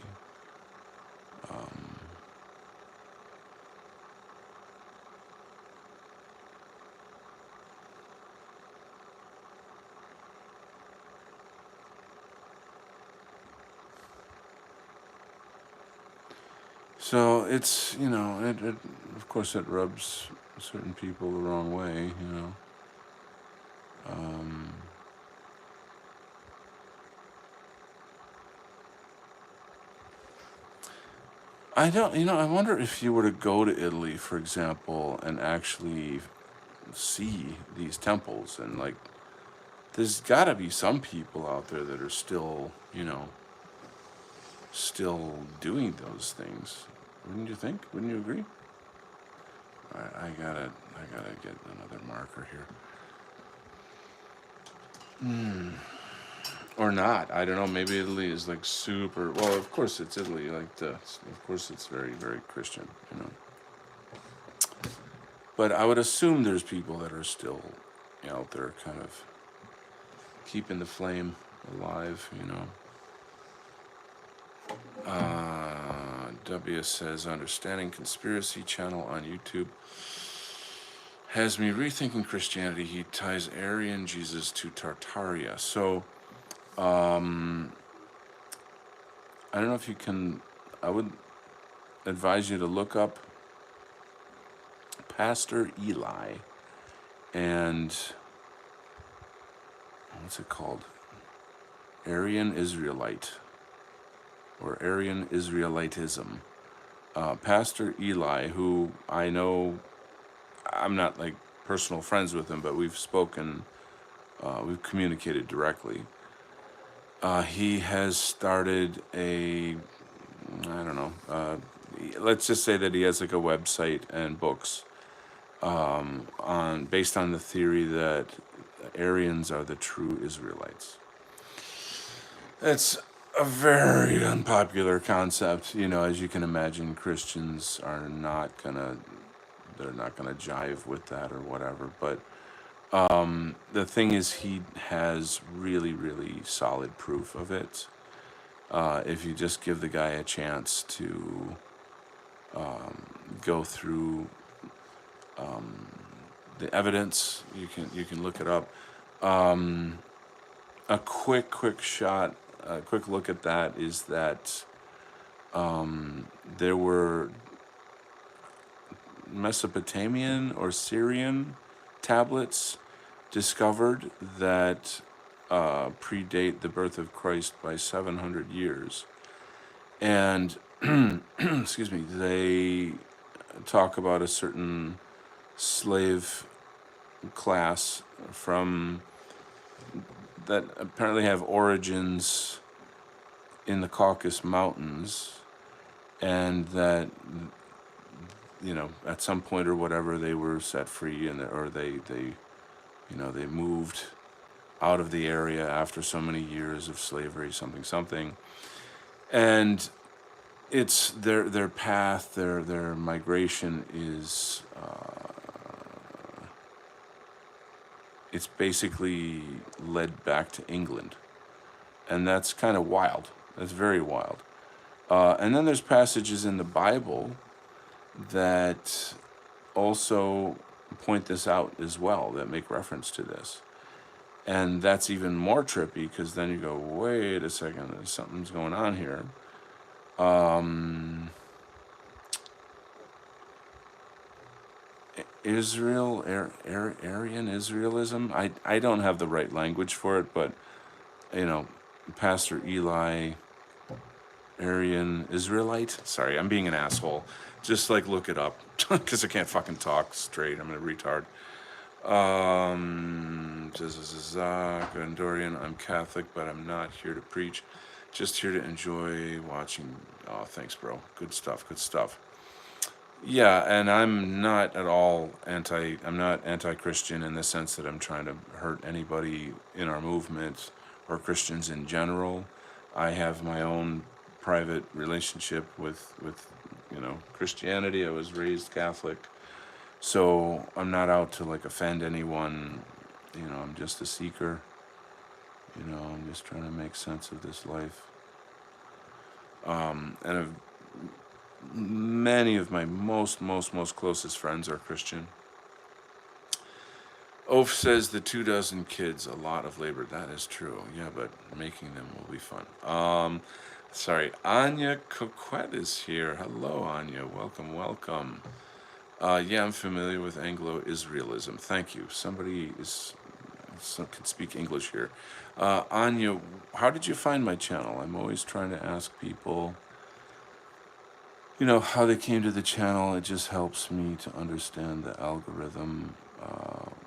So it's, of course it rubs certain people the wrong way, you know. Um, I don't, I wonder if you were to go to Italy, for example, and actually see these temples, and, like, there's got to be some people out there that are still, still doing those things. Wouldn't you think? Wouldn't you agree? I gotta get another marker here. Or not. I don't know. Maybe Italy is, like, super. Well, of course it's Italy. Of course it's very Christian. But I would assume there's people that are still out there, kind of keeping the flame alive. W says, understanding conspiracy channel on YouTube has me rethinking Christianity. He ties Aryan Jesus to Tartaria. So, I don't know if you can. I would advise you to look up Pastor Eli and what's it called? Aryan Israelite, or Aryan Israelitism. Pastor Eli, who I know, I'm not like personal friends with him, but we've spoken, we've communicated directly. He has started I don't know, let's just say that he has like a website and books based on the theory that Aryans are the true Israelites. It's a very unpopular concept, as you can imagine. Christians are not gonna, they're not gonna jive with that or whatever. But the thing is, he has really, really solid proof of it. If you just give the guy a chance to go through the evidence, you can look it up. A quick look at that is that there were Mesopotamian or Syrian tablets discovered that predate the birth of Christ by 700 years. And, excuse me, they talk about a certain slave class from that apparently have origins in the Caucasus Mountains, and that at some point or whatever they were set free, or they moved out of the area after so many years of slavery, something, and it's their path, their migration is it's basically led back to England, and that's kind of wild. That's very wild. And then there's passages in the Bible that also point this out as well, that make reference to this. And that's even more trippy, because then you go, wait a second, something's going on here. Aryan Israelism. I don't have the right language for it, but Pastor Eli, Aryan Israelite. Sorry, I'm being an asshole. Just like look it up, because I can't fucking talk straight. I'm a retard. Gondorian. I'm Catholic, but I'm not here to preach. Just here to enjoy watching. Oh, thanks, bro. Good stuff. Good stuff. Yeah, and I'm not at all I'm not anti-Christian in the sense that I'm trying to hurt anybody in our movement or Christians in general. I have my own private relationship with Christianity. I was raised Catholic. So I'm not out to like offend anyone. I'm just a seeker. I'm just trying to make sense of this life. And many of my most closest friends are Christian. Oaf says the 24 kids, a lot of labor. That is true. Yeah, but making them will be fun. Sorry, Anya Coquette is here. Hello, Anya. Welcome. Yeah, I'm familiar with Anglo-Israelism. Thank you. Somebody can speak English here. Anya, how did you find my channel? I'm always trying to ask people, how they came to the channel. It just helps me to understand the algorithm.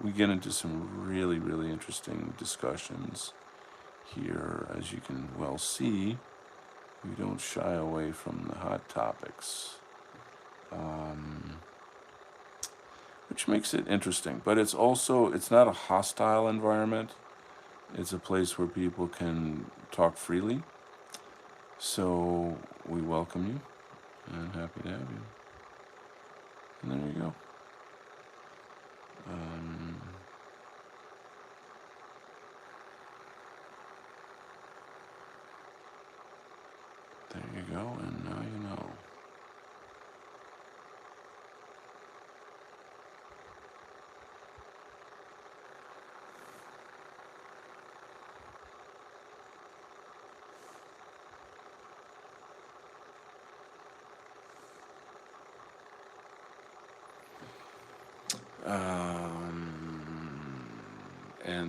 We get into some really, really interesting discussions here. As you can well see, we don't shy away from the hot topics, which makes it interesting. But it's not a hostile environment. It's a place where people can talk freely. So we welcome you, and happy to have you. And there you go. There you go, and now you know.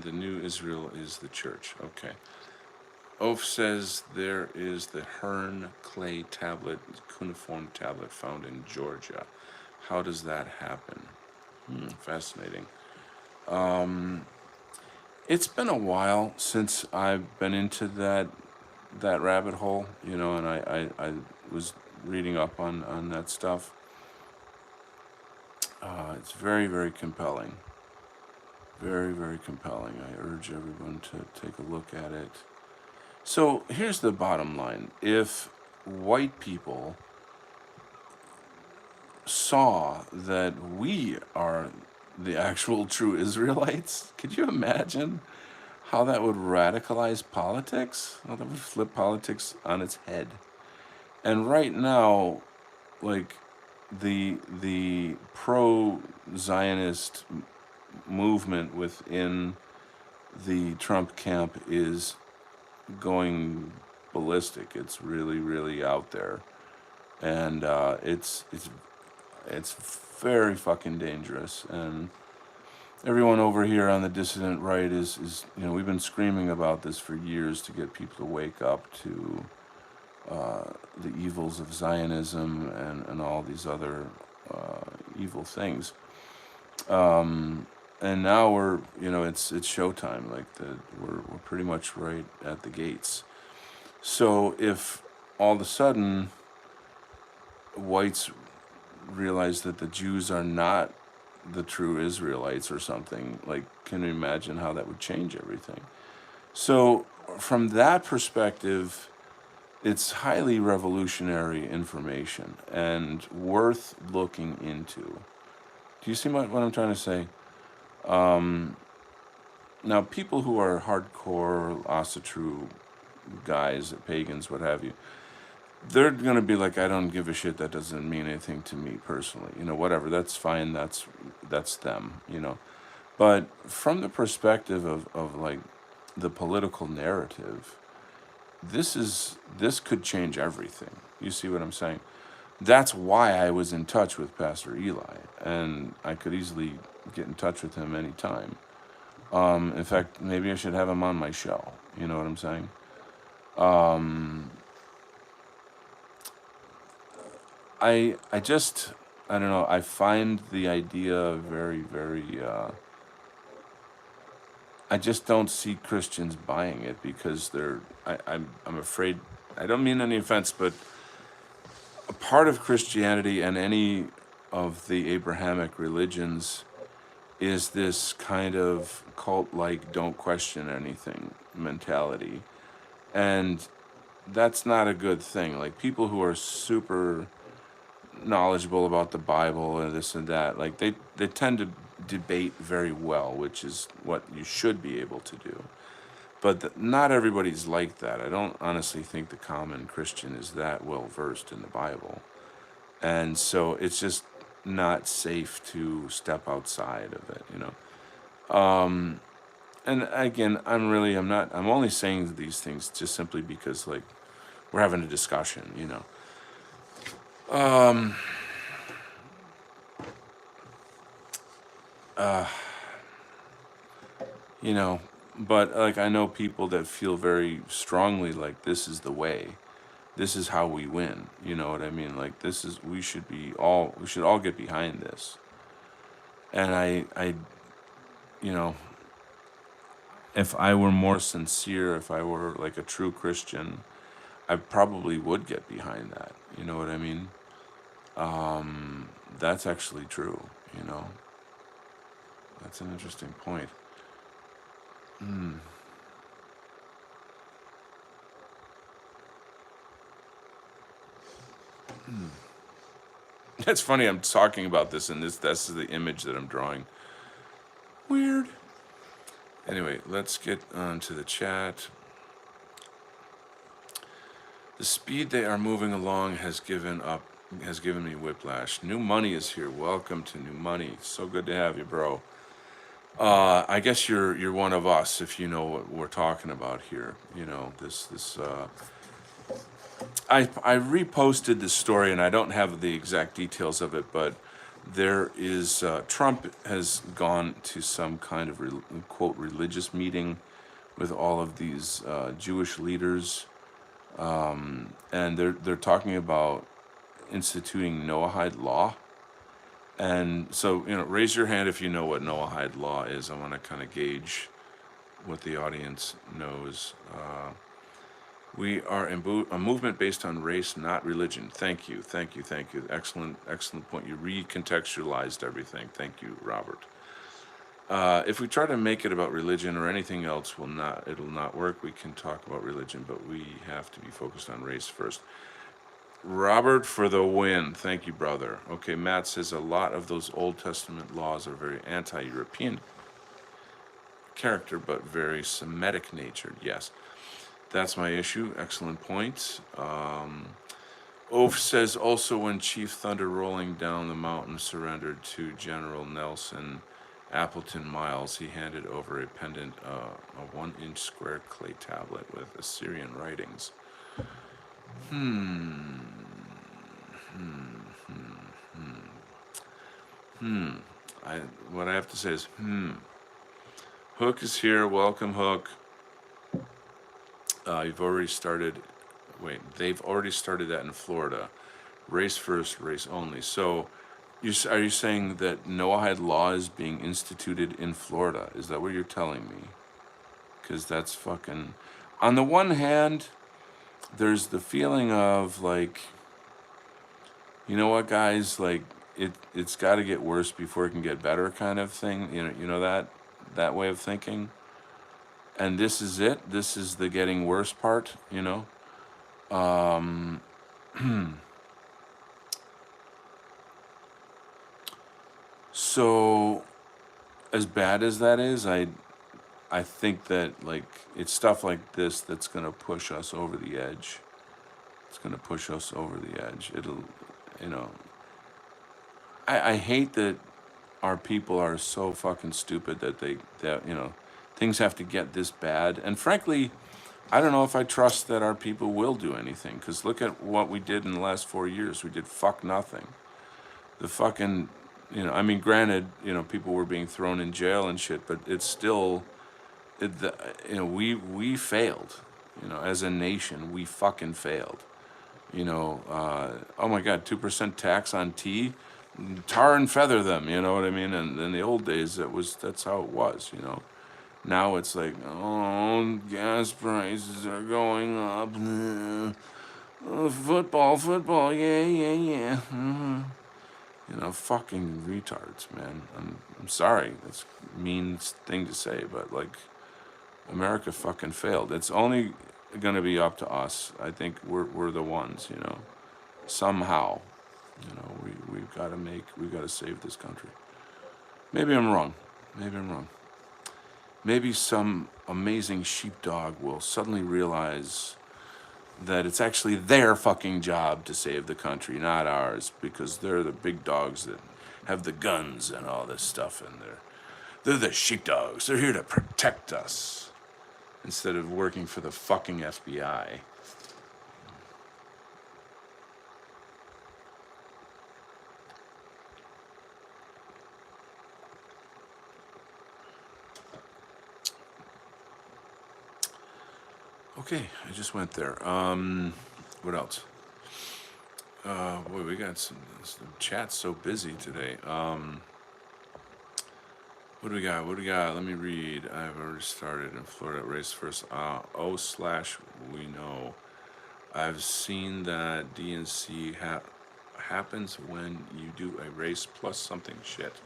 the new Israel is the church. Okay. Oaf says there is the Hearn clay tablet, cuneiform tablet found in Georgia. How does that happen? Fascinating. It's been a while since I've been into that rabbit hole, and I was reading up on that stuff. It's very, very compelling. Very, very compelling. I urge everyone to take a look at it. So here's the bottom line. If white people saw that we are the actual true Israelites, could you imagine how that would radicalize politics? How that would flip politics on its head. And right now, like the pro-Zionist movement within the Trump camp is going ballistic. It's really, really out there, and it's very fucking dangerous. And everyone over here on the dissident right is we've been screaming about this for years to get people to wake up to the evils of Zionism and all these other evil things. And now we're it's showtime. Like we're pretty much right at the gates. So if all of a sudden whites realize that the Jews are not the true Israelites or something, like, can you imagine how that would change everything? So from that perspective, it's highly revolutionary information and worth looking into. Do you see what I'm trying to say? Now, people who are hardcore Asatru guys, pagans, what have you, they're going to be like, I don't give a shit. That doesn't mean anything to me personally. Whatever. That's fine. That's them, But from the perspective of like the political narrative, this could change everything. You see what I'm saying? That's why I was in touch with Pastor Eli, and I could easily get in touch with him anytime. In fact, maybe I should have him on my show. You know what I'm saying? I don't know. I find the idea very, very. I just don't see Christians buying it because I'm afraid. I don't mean any offense, but a part of Christianity and any of the Abrahamic religions is this kind of cult-like, don't question anything mentality. And that's not a good thing. Like, people who are super knowledgeable about the Bible and this and that, like, they tend to debate very well, which is what you should be able to do. But not everybody's like that. I don't honestly think the common Christian is that well versed in the Bible. And so it's just not safe to step outside of it, And again, I'm only saying these things just simply because, like, we're having a discussion, But, like, I know people that feel very strongly like this is the way. This is how we win. You know what I mean? Like, we should all get behind this. And I if I were more sincere, if I were like a true Christian, I probably would get behind that. You know what I mean? That's actually true, That's an interesting point. It's funny, I'm talking about this, and this is the image that I'm drawing. Weird. Anyway, let's get on to the chat. The speed they are moving along has given me whiplash. New Money is here. Welcome to New Money. So good to have you, bro. I guess you're one of us if you know what we're talking about here. I reposted this story, and I don't have the exact details of it, but There is Trump has gone to some kind of quote religious meeting with all of these Jewish leaders, and they're talking about instituting Noahide law. And so, raise your hand if you know what Noahide law is. I want to kind of gauge what the audience knows. We are a movement based on race, not religion. Thank you, thank you, thank you. Excellent, excellent point. You recontextualized everything. Thank you, Robert. If we try to make it about religion or anything else, it'll not work. We can talk about religion, but we have to be focused on race first. Robert for the win. Thank you, brother. Okay, Matt says a lot of those Old Testament laws are very anti-European character, but very Semitic natured. Yes, that's my issue. Excellent point. Oaf says also when Chief Thunder rolling down the mountain surrendered to General Nelson Appleton Miles, he handed over a pendant, a 1-inch square clay tablet with Assyrian writings. What I have to say is, Hook is here. Welcome, Hook. You've already started. Wait, they've already started that in Florida. Race first, race only. So, are you saying that Noahide law is being instituted in Florida? Is that what you're telling me? Because that's fucking. On the one hand, there's the feeling of like, you know what, guys, like it's got to get worse before it can get better, kind of thing. You know that way of thinking. And this is it. This is the getting worse part. So, as bad as that is, I think that like it's stuff like this that's gonna push us over the edge. It's gonna push us over the edge. It'll, you know. I hate that our people are so fucking stupid that things have to get this bad. And frankly, I don't know if I trust that our people will do anything. Because look at what we did in the last 4 years. We did fuck nothing. The fucking, I mean, granted, people were being thrown in jail and shit, but it's still, we failed. As a nation, we fucking failed. Oh my God, 2% tax on tea, tar and feather them. You know what I mean? And in the old days, that's how it was. Now it's like, oh, gas prices are going up. Football, yeah. Fucking retards, man. I'm sorry, that's a mean thing to say, but like, America fucking failed. It's only gonna be up to us. I think we're the ones, somehow, we've got to save this country. Maybe I'm wrong. Maybe some amazing sheepdog will suddenly realize that it's actually their fucking job to save the country, not ours, because they're the big dogs that have the guns and all this stuff, and they're the sheepdogs. They're here to protect us instead of working for the fucking FBI. Okay, I just went there. What else? Boy, we got some chat's so busy today. What do we got? Let me read. I've already started in Florida race first. We know. I've seen that DNC happens when you do a race plus something shit.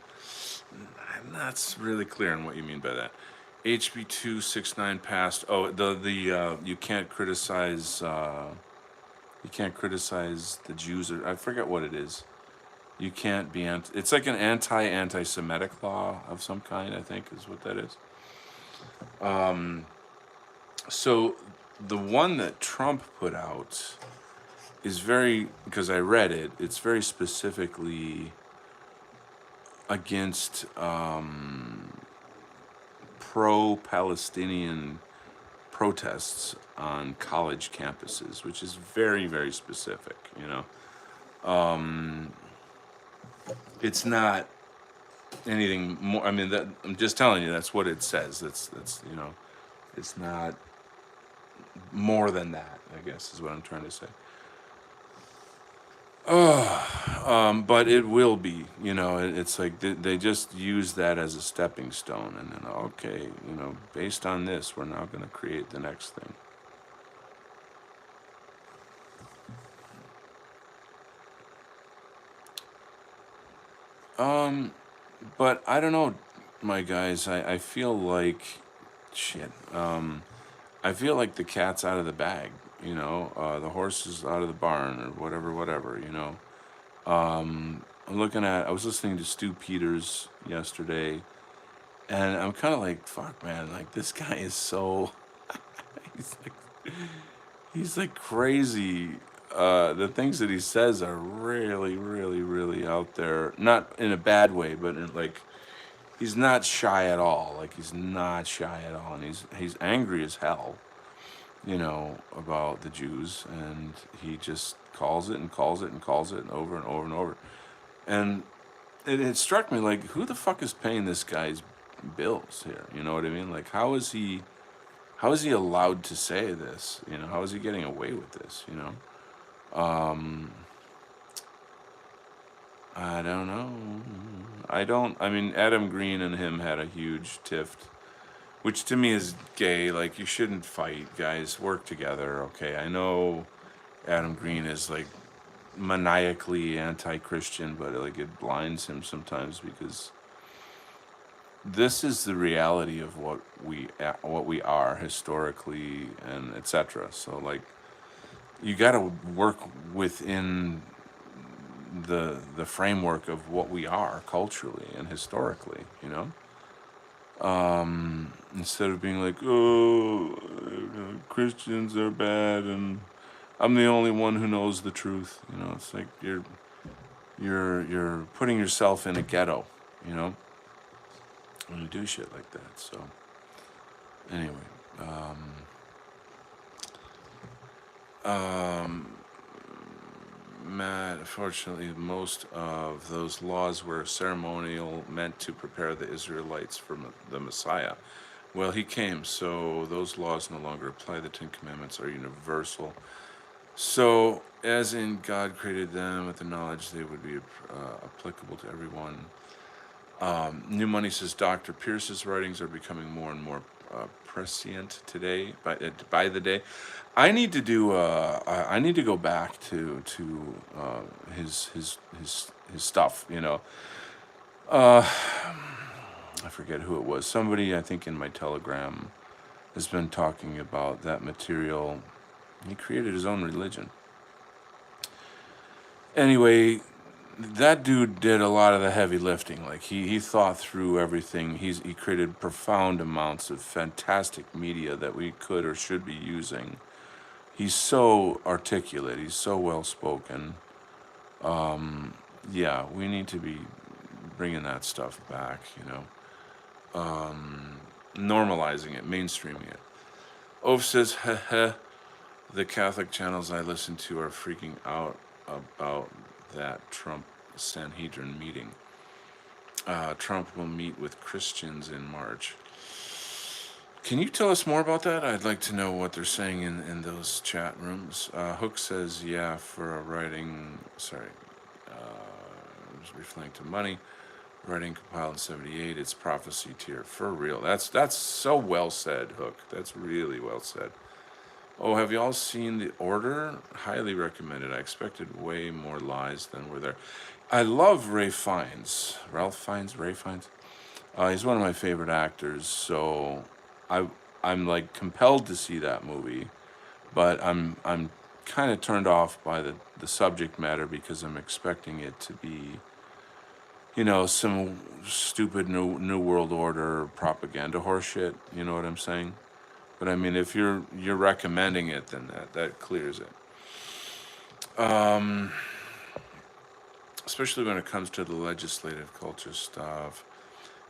I'm not really clear on what you mean by that. HB 269 passed. Oh, the you can't criticize the Jews, or I forget what it is. You can't be it's like an anti-Semitic law of some kind, I think is what that is. So the one that Trump put out is because I read it, it's very specifically against pro-Palestinian protests on college campuses, which is very, very specific, It's not anything more. I mean, that I'm just telling you. That's what it says. That's it's not more than that. I guess is what I'm trying to say. But it will be. It's like they just use that as a stepping stone, and then okay, based on this, we're now going to create the next thing. But I don't know, my guys. I feel like shit. I feel like the cat's out of the bag. The horse is out of the barn or whatever, whatever. I was listening to Stu Peters yesterday, and I'm kind of like, fuck, man. Like this guy is so he's like crazy. The things that he says are really, really, really out there. Not in a bad way, but he's not shy at all. Like he's not shy at all, and he's angry as hell. About the Jews, and he just calls it and calls it and calls it and over and over and over. And it struck me like, who the fuck is paying this guy's bills here? You know what I mean? Like, how is he allowed to say this? How is he getting away with this? I don't know. I mean, Adam Green and him had a huge tiff, which to me is gay. Like, you shouldn't fight, guys. Work together, okay? I know Adam Green is like maniacally anti-Christian, but like it blinds him sometimes because this is the reality of what we are historically and etc. So like you got to work within the framework of what we are culturally and historically, instead of being like, oh, Christians are bad and I'm the only one who knows the truth. It's like you're putting yourself in a ghetto, you know, when you do shit like that. So anyway, Matt, fortunately, most of those laws were ceremonial, meant to prepare the Israelites for the Messiah. Well, he came, so those laws no longer apply. The Ten Commandments are universal. So, as in God created them with the knowledge they would be applicable to everyone. New Money says Dr. Pierce's writings are becoming more and more prescient today by the day. I need to go back to his stuff. I forget who it was. Somebody I think in my Telegram has been talking about that material. He created his own religion. Anyway, that dude did a lot of the heavy lifting. Like he thought through everything. He created profound amounts of fantastic media that we could or should be using. He's so articulate. He's so well spoken. Yeah, we need to be bringing that stuff back. Normalizing it, mainstreaming it. Ove says, heh, the Catholic channels I listen to are freaking out about that Trump Sanhedrin meeting. Trump will meet with Christians in March. Can you tell us more about that? I'd like to know what they're saying in those chat rooms. Hook says, yeah, for a writing, referring to money, writing compiled in 78, it's prophecy tier, for real. That's so well said, Hook. That's really well said. Oh, have y'all seen The Order? Highly recommended. I expected way more lies than were there. I love Ray Fiennes. Ray Fiennes. He's one of my favorite actors, so I'm like compelled to see that movie, but I'm kind of turned off by the subject matter because I'm expecting it to be, some stupid new world order propaganda horseshit. You know what I'm saying? But I mean, if you're recommending it, then that clears it. Especially when it comes to the legislative culture stuff.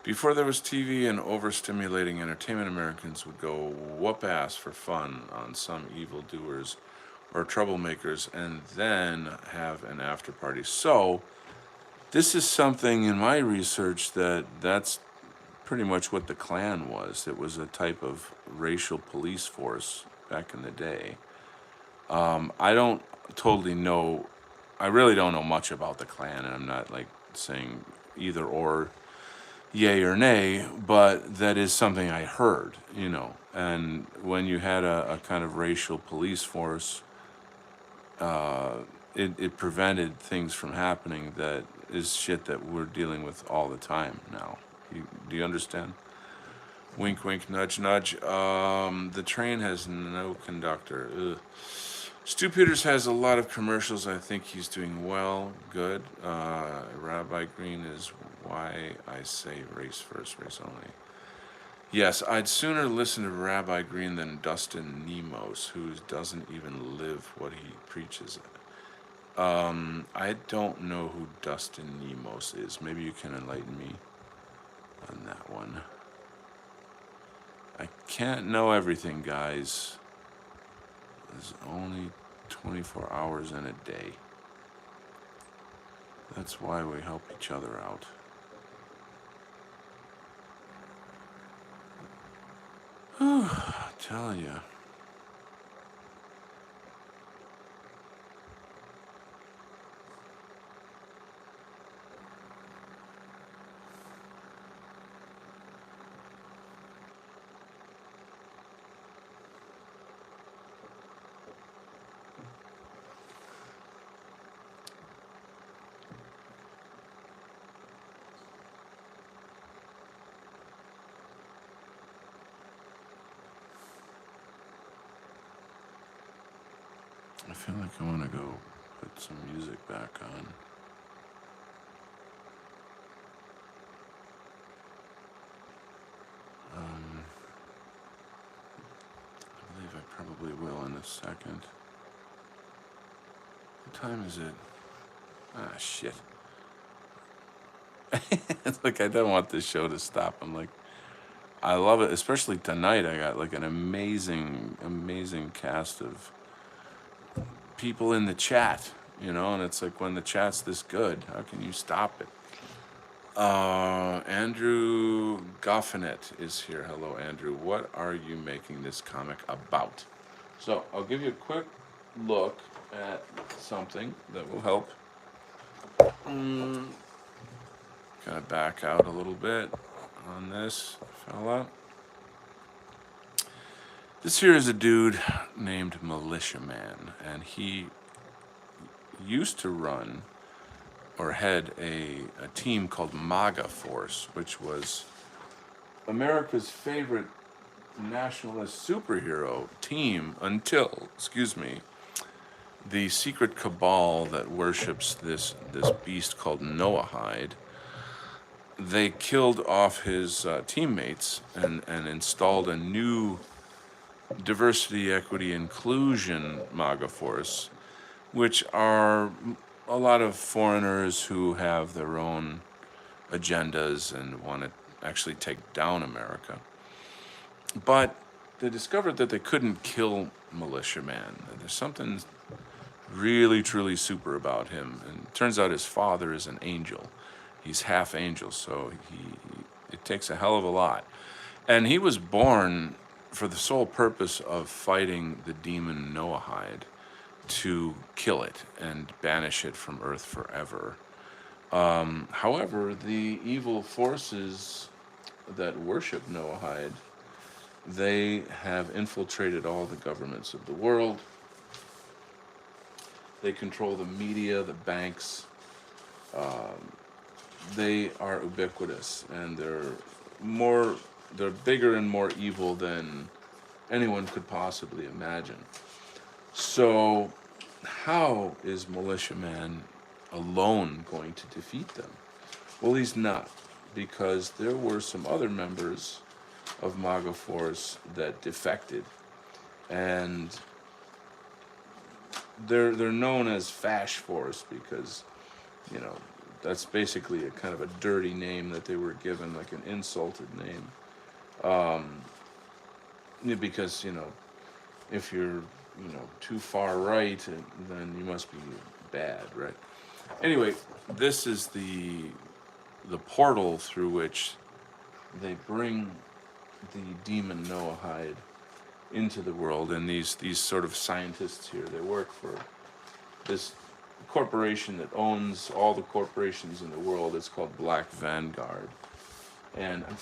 Before there was TV and overstimulating entertainment, Americans would go whoop ass for fun on some evildoers or troublemakers and then have an after party. So, This is something in my research that's pretty much what the Klan was. It was a type of racial police force back in the day. I don't totally know. I really don't know much about the Klan, and I'm not like saying either or, yay or nay, but that is something I heard, you know. And when you had a kind of racial police force, it prevented things from happening that is shit that we're dealing with all the time now. Do you understand? Wink, wink, nudge, nudge. The train has no conductor. Ugh. Stu Peters has a lot of commercials. I think he's doing well. Good. Rabbi Green is why I say race first, race only. Yes, I'd sooner listen to Rabbi Green than Dustin Nemos, who doesn't even live what he preaches. I don't know who Dustin Nemos is. Maybe you can enlighten me on that one. I can't know everything, guys. There's only 24 hours in a day. That's why we help each other out. I tell ya. I feel like I want to go put some music back on. I believe I probably will in a second. What time is it? Ah, shit. It's like I don't want this show to stop. I'm like, I love it, especially tonight. I got like an amazing, amazing cast of people in the chat, you know, and it's like when the chat's this good, how can you stop it? Andrew Goffinet is here. Hello, Andrew. What are you making this comic about? So I'll give you a quick look at something that will help. Gotta back out a little bit on this fella. This here is a dude named Militiaman, and he used to run or head a team called MAGA Force, which was America's favorite nationalist superhero team until, the secret cabal that worships this beast called Noahide. They killed off his teammates and installed a new diversity, equity, inclusion MAGA force, which are a lot of foreigners who have their own agendas and want to actually take down America. But they discovered that they couldn't kill Militiaman. There's something really, truly super about him. And it turns out his father is an angel. He's half angel, so it takes a hell of a lot. And he was born for the sole purpose of fighting the demon Noahide to kill it and banish it from Earth forever. However, the evil forces that worship Noahide, they have infiltrated all the governments of the world. They control the media, the banks. They are ubiquitous, and they're bigger and more evil than anyone could possibly imagine. So, how is Militiaman alone going to defeat them? Well, he's not, because there were some other members of MAGA Force that defected, and they're known as Fash Force because, you know, that's basically a kind of a dirty name that they were given, like an insulted name. Because, you know, if you're, too far right, then you must be bad, right? Anyway, this is the portal through which they bring the demon Noahide into the world, and these sort of scientists here, they work for this corporation that owns all the corporations in the world. It's called Black Vanguard, and I'm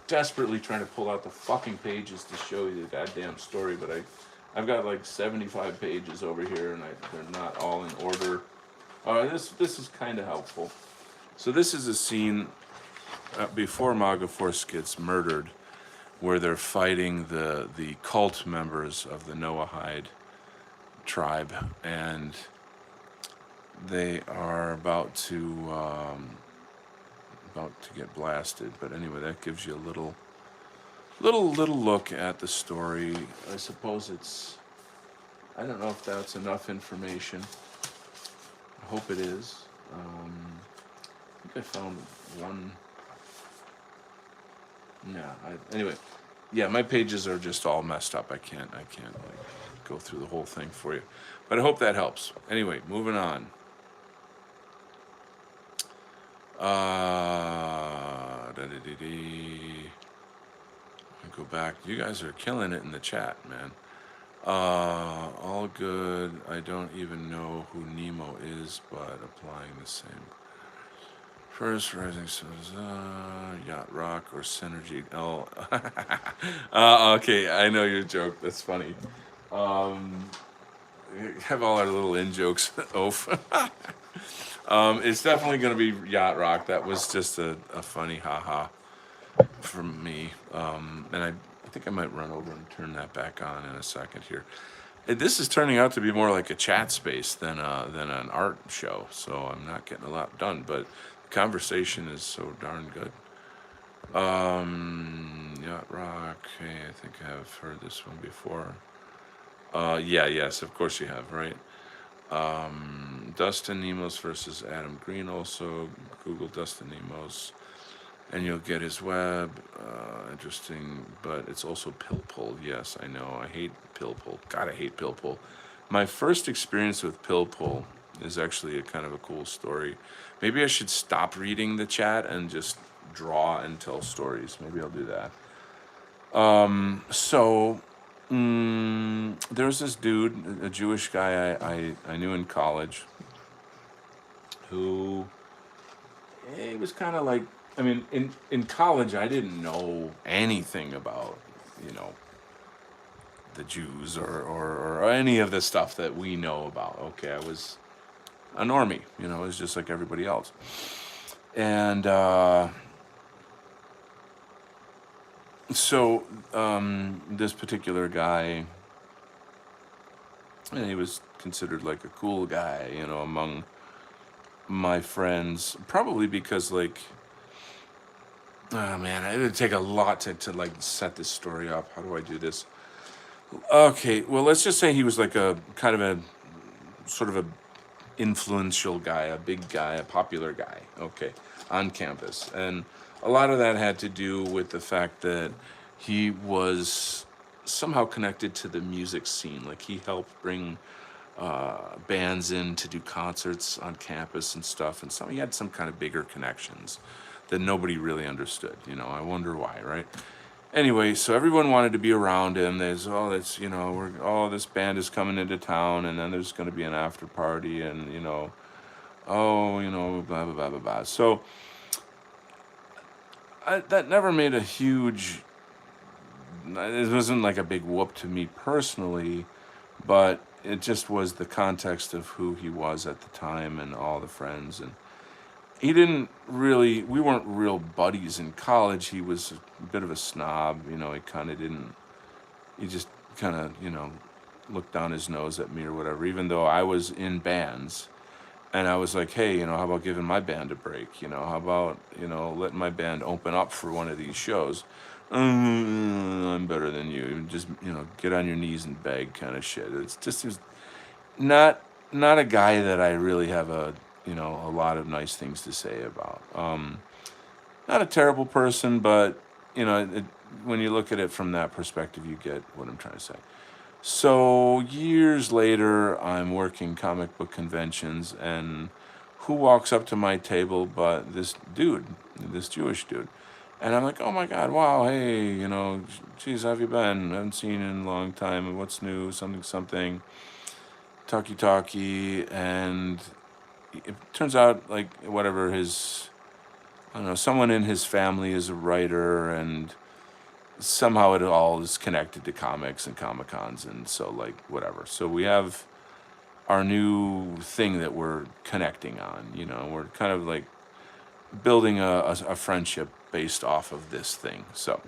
desperately trying to pull out the fucking pages to show you the goddamn story, but I've got like 75 pages over here, and they're not all in order. This is kind of helpful. So this is a scene before Magaforce gets murdered, where they're fighting the cult members of the Noahide tribe, and they are about to get blasted. But anyway, that gives you a little look at the story. I suppose I don't know if that's enough information. I hope it is. I think I found one. Anyway, yeah, my pages are just all messed up. I can't like go through the whole thing for you, but I hope that helps. Anyway, moving on. I go back. You guys are killing it in the chat, man. All good. I don't even know who Nemo is, but applying the same. First Rising Suns, Yacht Rock or Synergy. Oh, okay. I know your joke. That's funny. Have all our little in jokes. Oof. It's definitely going to be Yacht Rock. That was just a funny haha from me. And I think I might run over and turn that back on in a second here. This is turning out to be more like a chat space than an art show, so I'm not getting a lot done, but the conversation is so darn good. Yacht Rock, hey, I think I've heard this one before. Yes, of course you have, right? Dustin Nemos versus Adam Green, also Google Dustin Nemos, and you'll get his web. Interesting, but it's also Pillpull. Yes, I know. I hate Pillpull. God, I hate Pillpull. My first experience with Pillpull is actually a kind of a cool story. Maybe I should stop reading the chat and just draw and tell stories. Maybe I'll do that. There's this dude, a Jewish guy I knew in college, who he was kind of like, I mean, in college I didn't know anything about, the Jews or any of the stuff that we know about. Okay, I was a normie, it was just like everybody else. And this particular guy, and he was considered like a cool guy, among my friends, probably because like, oh man, it would take a lot to like set this story up. How do I do this? Okay, well, let's just say he was like a kind of a sort of a influential guy, a big guy, a popular guy, okay, on campus. And a lot of that had to do with the fact that he was somehow connected to the music scene. Like he helped bring bands in to do concerts on campus and stuff. And he had some kind of bigger connections that nobody really understood. I wonder why, right? Anyway, so everyone wanted to be around him. There's this band is coming into town, and then there's going to be an after party, and blah blah blah blah blah. So that never made a huge. It wasn't like a big whoop to me personally, but it just was the context of who he was at the time and all the friends. And we weren't real buddies in college. He was a bit of a snob, he just kind of, looked down his nose at me or whatever, even though I was in bands. And I was like, hey, how about giving my band a break? How about, letting my band open up for one of these shows? I'm better than you. Just, get on your knees and beg kind of shit. It was not a guy that I really have a lot of nice things to say about. Not a terrible person, but, when you look at it from that perspective, you get what I'm trying to say. So years later, I'm working comic book conventions, and who walks up to my table but this dude, this Jewish dude. And I'm like, oh my God, wow, hey, geez, how have you been? I haven't seen you in a long time. What's new? Something, something, talkie. And it turns out, like, whatever I don't know, someone in his family is a writer, and somehow it all is connected to comics and Comic Cons. And so, like, whatever. So we have our new thing that we're connecting on, we're kind of like building a friendship based off of this thing. So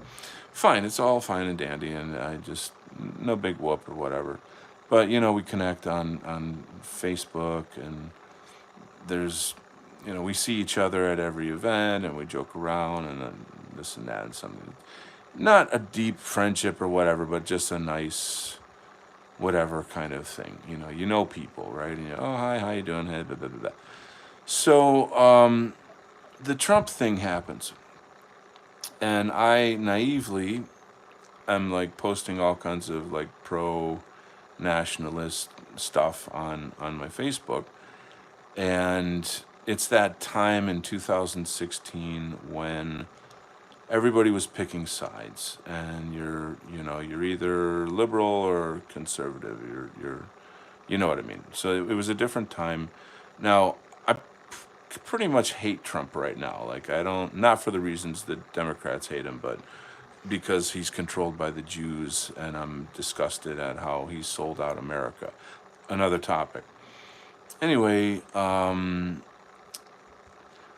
fine, it's all fine and dandy, and I just, no big whoop or whatever. But we connect on Facebook, and there's, we see each other at every event, and we joke around, and then this and that, and something, not a deep friendship or whatever, but just a nice whatever kind of thing. People, right? And oh, hi, how you doing? Hey, blah, blah, blah, blah. So the Trump thing happens, and I naively am like posting all kinds of like pro nationalist stuff on my Facebook. And it's that time in 2016 when everybody was picking sides, and you're either liberal or conservative. You're you know what I mean. So it was a different time. Now I pretty much hate Trump right now. Like, I don't, not for the reasons that Democrats hate him, but because he's controlled by the Jews, and I'm disgusted at how he sold out America. Another topic. Anyway,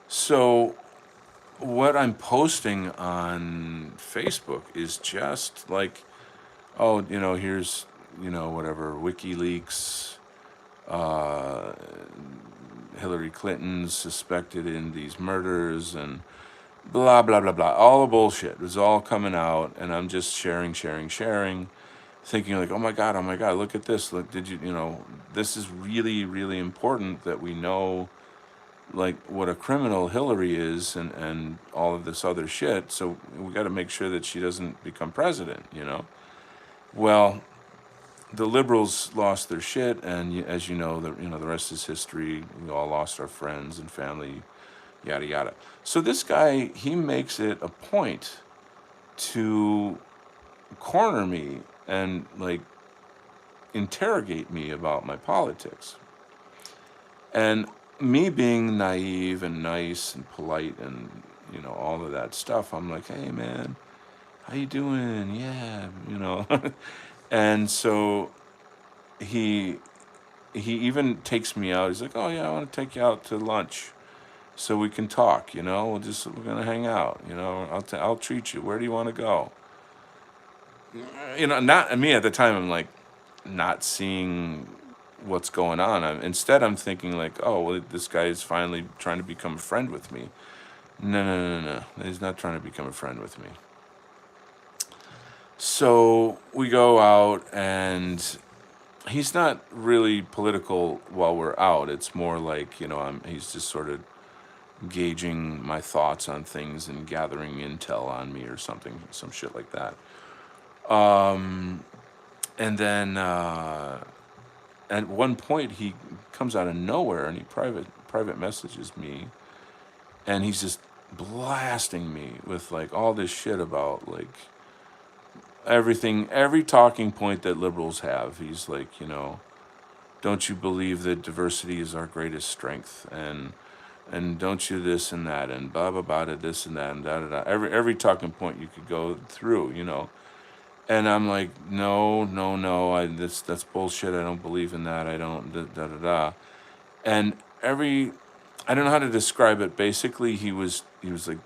so what I'm posting on Facebook is just like, oh, here's, whatever, WikiLeaks, Hillary Clinton's suspected in these murders, and blah, blah, blah, blah. All the bullshit was all coming out, and I'm just sharing, thinking like, oh my God, look at this. Look, this is really, really important that we know, like, what a criminal Hillary is, and all of this other shit. So we got to make sure that she doesn't become president. Well, the liberals lost their shit, and as you know, the rest is history. We all lost our friends and family, yada yada. So this guy, he makes it a point to corner me and like interrogate me about my politics. And me being naive and nice and polite and all of that stuff, I'm like, hey man, how you doing? Yeah. And so he even takes me out. He's like, oh yeah, I want to take you out to lunch so we can talk. We're gonna hang out. I'll treat you. Where do you want to go? Not me at the time. I'm like, not seeing what's going on. Instead, I'm thinking like, oh, well, this guy is finally trying to become a friend with me. No. He's not trying to become a friend with me. So we go out, and he's not really political while we're out. It's more like, he's just sort of gauging my thoughts on things and gathering intel on me or something, some shit like that. And then at one point he comes out of nowhere, and he private messages me, and he's just blasting me with like all this shit about like everything, every talking point that liberals have. He's like, don't you believe that diversity is our greatest strength, and don't you this and that, and blah blah blah, this and that, and da da da. Every talking point you could go through, And I'm like, no, that's bullshit. I don't believe in that. I don't, da da da. And I don't know how to describe it. Basically, he was like,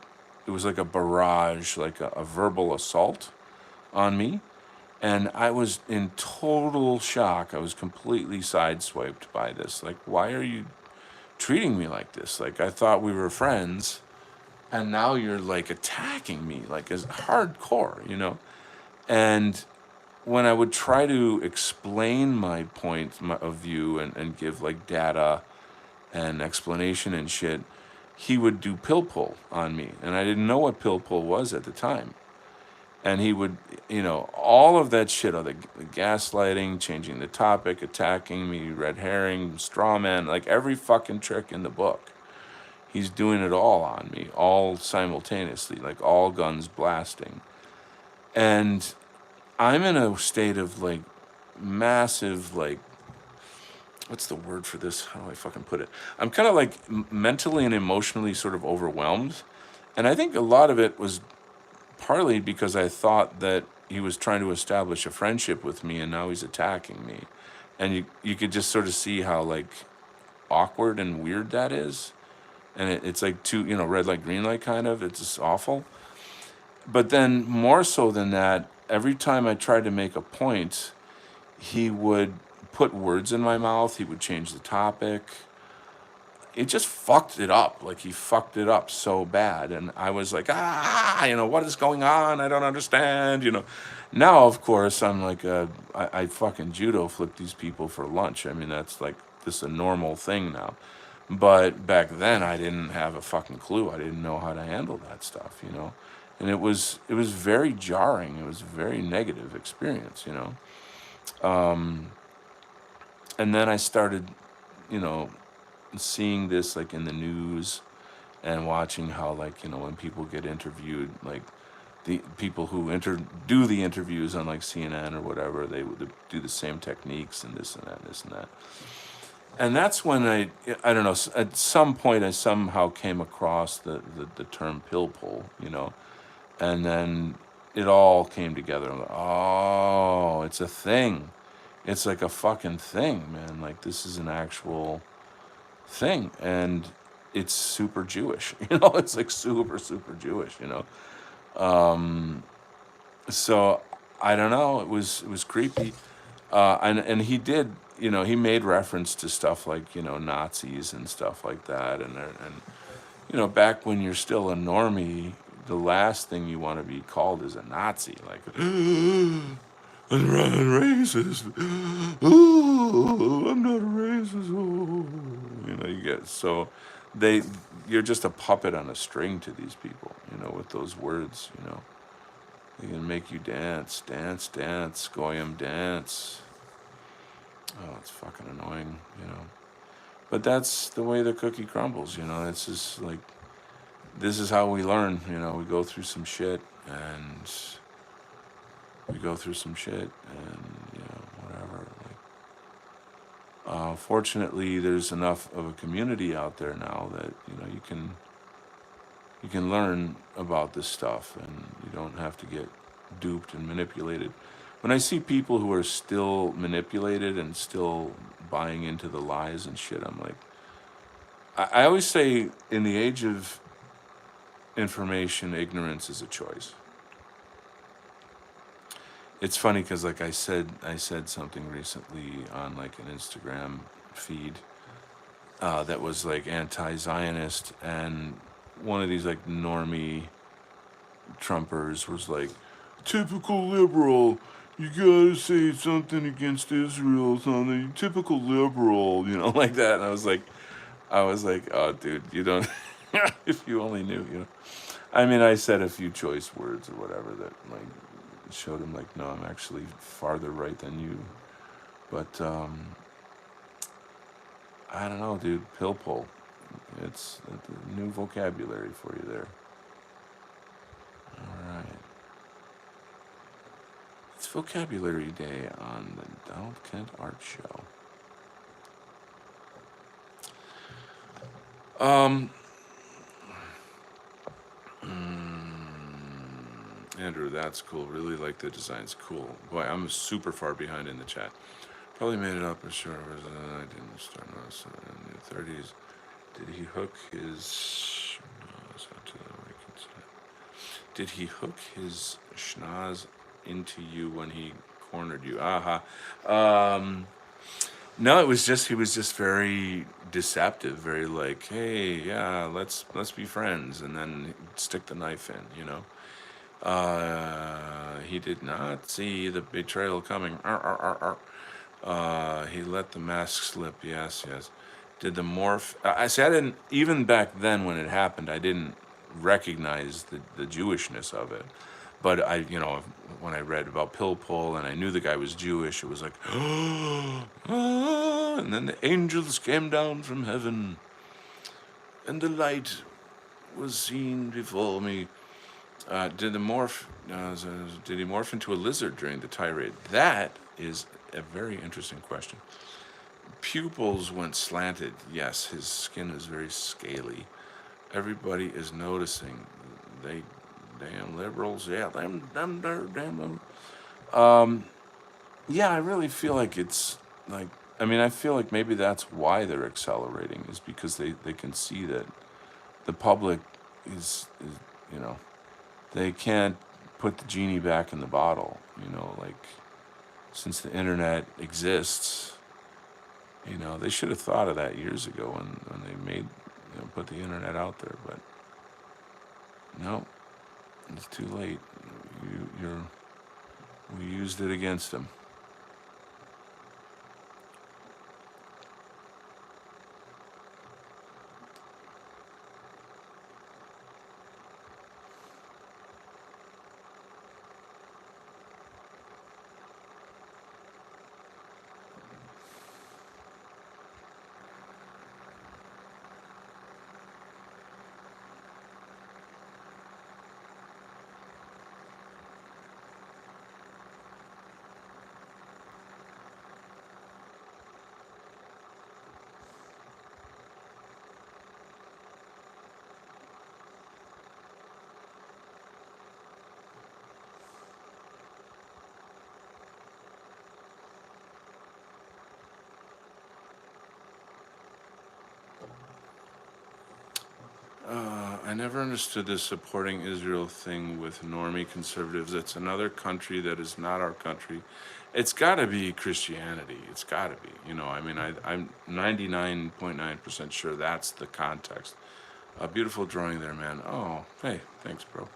it was like a barrage, like a verbal assault on me. And I was in total shock. I was completely sideswiped by this. Like, why are you treating me like this? Like, I thought we were friends, and now you're like attacking me, like, as hardcore. And when I would try to explain my point of view, and give like data and explanation and shit, he would do pill pull on me. And I didn't know what pill pull was at the time. and he would, all of that shit, the gaslighting, changing the topic, attacking me, red herring, straw man, like every fucking trick in the book. He's doing it all on me, all simultaneously, like all guns blasting. And I'm in a state of like massive, like, what's the word for this? How do I fucking put it? I'm kind of like mentally and emotionally sort of overwhelmed. And I think a lot of it was partly because I thought that he was trying to establish a friendship with me and now he's attacking me. And you could just sort of see how like awkward and weird that is. And it's like two, red light, green light kind of. It's just awful. But then more so than that, every time I tried to make a point, he would put words in my mouth. He would change the topic. It just fucked it up. Like he fucked it up so bad. And I was like, what is going on? I don't understand. Now, of course, I'm like, I fucking judo flip these people for lunch. I mean, that's like this a normal thing now. But back then I didn't have a fucking clue. I didn't know how to handle that stuff. And it was very jarring. It was a very negative experience. And then I started, seeing this like in the news and watching how like, when people get interviewed, like the people who do the interviews on like CNN or whatever, they would do the same techniques and this and that and this and that. And that's when I don't know, at some point I somehow came across the term pill pull. And then it all came together. I'm like, oh, it's a thing. It's like a fucking thing, man. Like this is an actual thing. And it's super Jewish, it's like super, super Jewish. So I don't know, it was creepy. And he did, he made reference to stuff like, Nazis and stuff like that. And back when you're still a normie, the last thing you want to be called is a Nazi. Like, I'm racist. Oh, I'm not a racist. Oh. You get, so you're just a puppet on a string to these people, with those words. They can make you dance, dance, dance, goyim dance. Oh, it's fucking annoying. But that's the way the cookie crumbles, It's just like, this is how we learn, we go through some shit and whatever. Like, fortunately, there's enough of a community out there now that, you can learn about this stuff and you don't have to get duped and manipulated. When I see people who are still manipulated and still buying into the lies and shit, I'm like, I always say in the age of information, ignorance is a choice. It's funny because like I said something recently on like an Instagram feed that was like anti-Zionist, and one of these like normie Trumpers was like, typical liberal, you gotta say something against Israel, something, typical liberal, like that. And I was like, oh, dude, you don't, if you only knew. I mean, I said a few choice words or whatever that like showed him like, no, I'm actually farther right than you. But I don't know, dude, pill pull. It's a new vocabulary for you there. All right. It's Vocabulary Day on the Donald Kent Art Show. Andrew, that's cool. Really like the designs. Cool. Boy, I'm super far behind in the chat. Probably made it up for sure. I didn't start noticing in the 30s. Did he hook his schnoz onto Did he hook his schnoz into you when he cornered you? Aha. No, he was just very deceptive, very like, hey, yeah, let's be friends, and then stick the knife in. He did not see the betrayal coming. He let the mask slip. Yes. Did the morph? I didn't, even back then when it happened, I didn't recognize the Jewishness of it. But when I read about Pilpul and I knew the guy was Jewish, it was like, and then the angels came down from heaven, and the light was seen before me. Did he morph into a lizard during the tirade? That is a very interesting question. Pupils went slanted. Yes, his skin is very scaly. Everybody is noticing. They damn liberals. Yeah, them damn them. Yeah, I really feel like it's like, I feel like maybe that's why they're accelerating, is because they can see that the public is you know, they can't put the genie back in the bottle, like, since the internet exists, they should have thought of that years ago when they made, put the internet out there, but no, it's too late. We used it against them. I never understood this supporting Israel thing with normie conservatives. It's another country that is not our country. It's got to be Christianity. It's got to be. I'm 99.9% sure that's the context. A beautiful drawing there, man. Oh, hey, thanks, bro.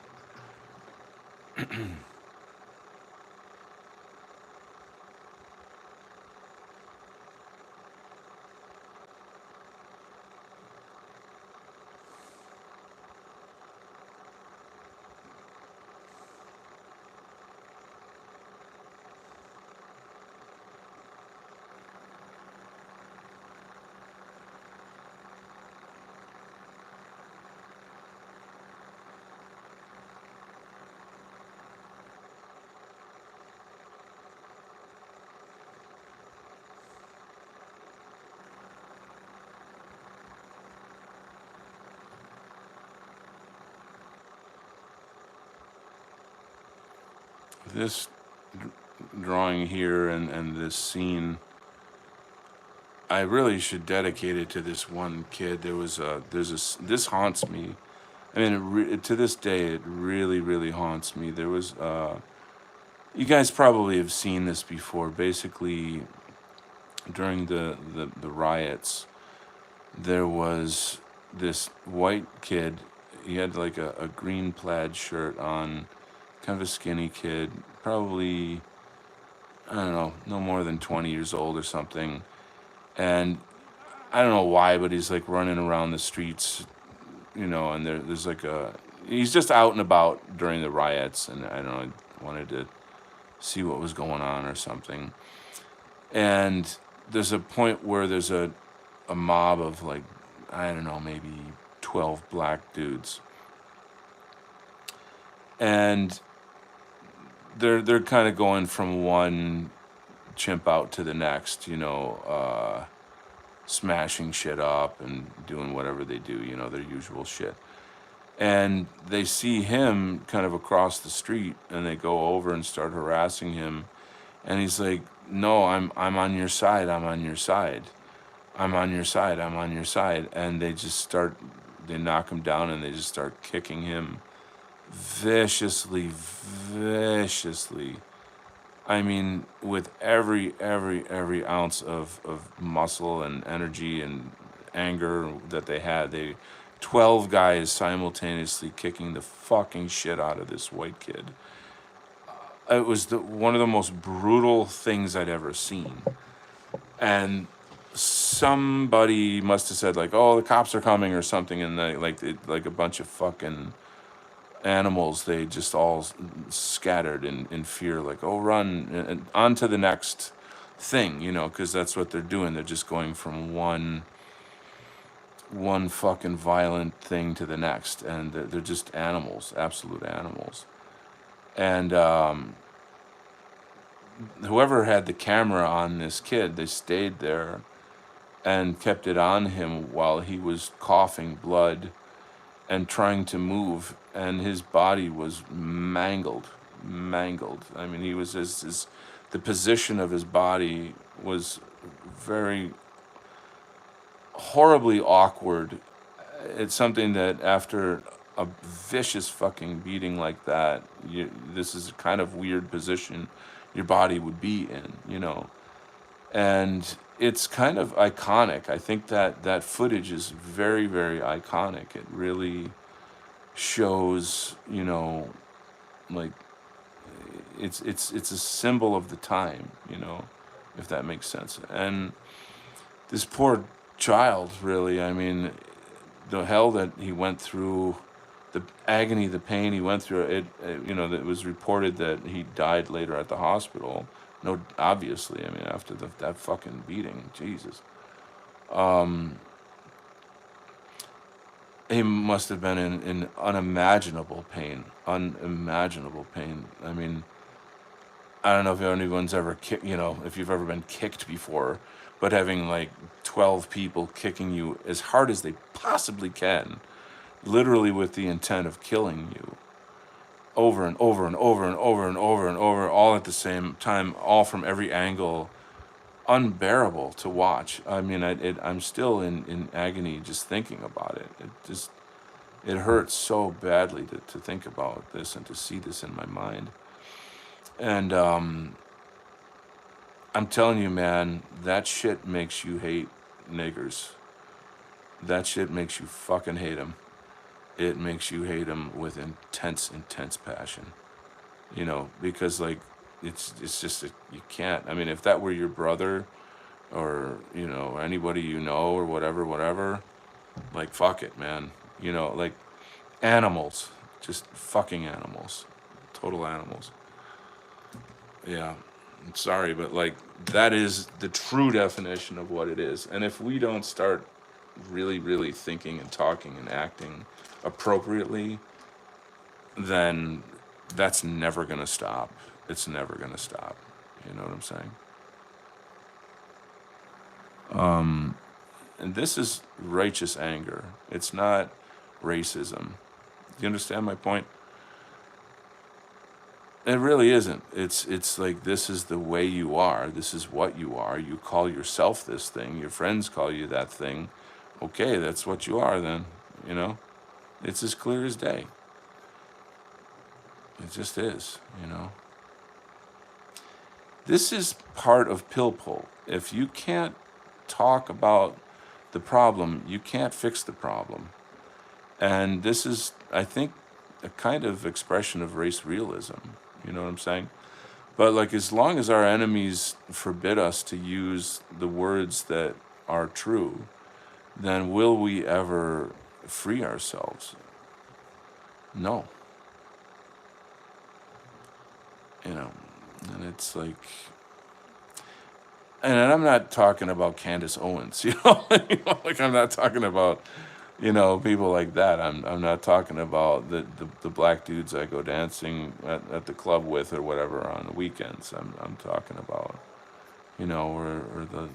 This drawing here and this scene, I really should dedicate it to this one kid. This haunts me. To this day, it really, really haunts me. There was, you guys probably have seen this before. Basically, during the riots, there was this white kid. He had like a green plaid shirt on, kind of a skinny kid, probably, I don't know, no more than 20 years old or something. And I don't know why, but he's like running around the streets, and there's like he's just out and about during the riots, and I don't know, I wanted to see what was going on or something. And there's a point where there's a mob of like, I don't know, maybe 12 black dudes. And they're kind of going from one chimp out to the next, smashing shit up and doing whatever they do, their usual shit. And they see him kind of across the street, and they go over and start harassing him. And he's like, "No, I'm on your side. I'm on your side. I'm on your side. I'm on your side." And they knock him down, and they just start kicking him viciously, viciously. With every ounce of muscle and energy and anger that they had, 12 guys simultaneously kicking the fucking shit out of this white kid. It was one of the most brutal things I'd ever seen. And somebody must have said like, "Oh, the cops are coming" or something, and like a bunch of fucking animals, they just all scattered in fear, like, oh, run, and on to the next thing, because that's what they're doing. They're just going from one fucking violent thing to the next, and they're just animals, absolute animals. And whoever had the camera on this kid, they stayed there and kept it on him while he was coughing blood and trying to move, and his body was mangled. I mean, he was the position of his body was very horribly awkward. It's something that after a vicious fucking beating like that, this is a kind of weird position your body would be in. And it's kind of iconic. I think that footage is very, very iconic. It really shows, like, it's a symbol of the time, if that makes sense. And this poor child, really, I mean, the hell that he went through, the agony, the pain he went through, it was reported that he died later at the hospital. No, obviously, I mean, after that fucking beating, Jesus. He must have been in unimaginable pain. Unimaginable pain. I mean, I don't know if anyone's ever kicked, if you've ever been kicked before, but having like 12 people kicking you as hard as they possibly can, literally with the intent of killing you, over and over and over and over and over and over, all at the same time, all from every angle, unbearable to watch. I mean, I'm still in agony just thinking about it. It hurts so badly to think about this and to see this in my mind. And I'm telling you, man, that shit makes you hate niggers. That shit makes you fucking hate them. It makes you hate them with intense, intense passion. Because like, it's just you can't. I mean, if that were your brother, or anybody or whatever, like, fuck it, man. Like, animals, just fucking animals, total animals. Yeah, I'm sorry, but like, that is the true definition of what it is. And if we don't start really, really thinking and talking and acting appropriately, then that's never gonna stop. It's never gonna stop. You know what I'm saying? And this is righteous anger. It's not racism. Do you understand my point? It really isn't. It's like, this is the way you are. This is what you are. You call yourself this thing. Your friends call you that thing. Okay, that's what you are then. You know, it's as clear as day. It just is. This is part of pill pull. If you can't talk about the problem, you can't fix the problem. And this is, I think, a kind of expression of race realism. You know what I'm saying? But like, as long as our enemies forbid us to use the words that are true, then will we ever free ourselves? No. And it's like, and I'm not talking about Candace Owens, like, I'm not talking about, people like that. I'm not talking about the black dudes I go dancing at the club with or whatever on the weekends. I'm talking about, or the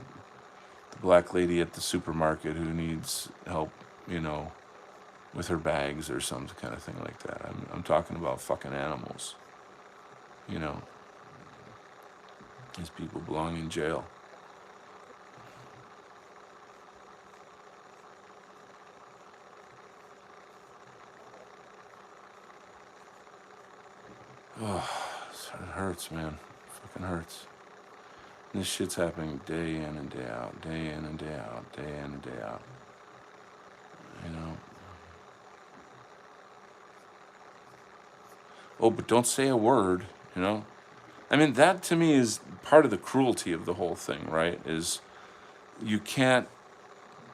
black lady at the supermarket who needs help, with her bags or some kind of thing like that. I'm talking about fucking animals. These people belong in jail. Oh, it hurts, man. It fucking hurts. And this shit's happening day in and day out, day in and day out, day in and day out. Oh, but don't say a word, I mean, that to me is part of the cruelty of the whole thing, right? Is you can't,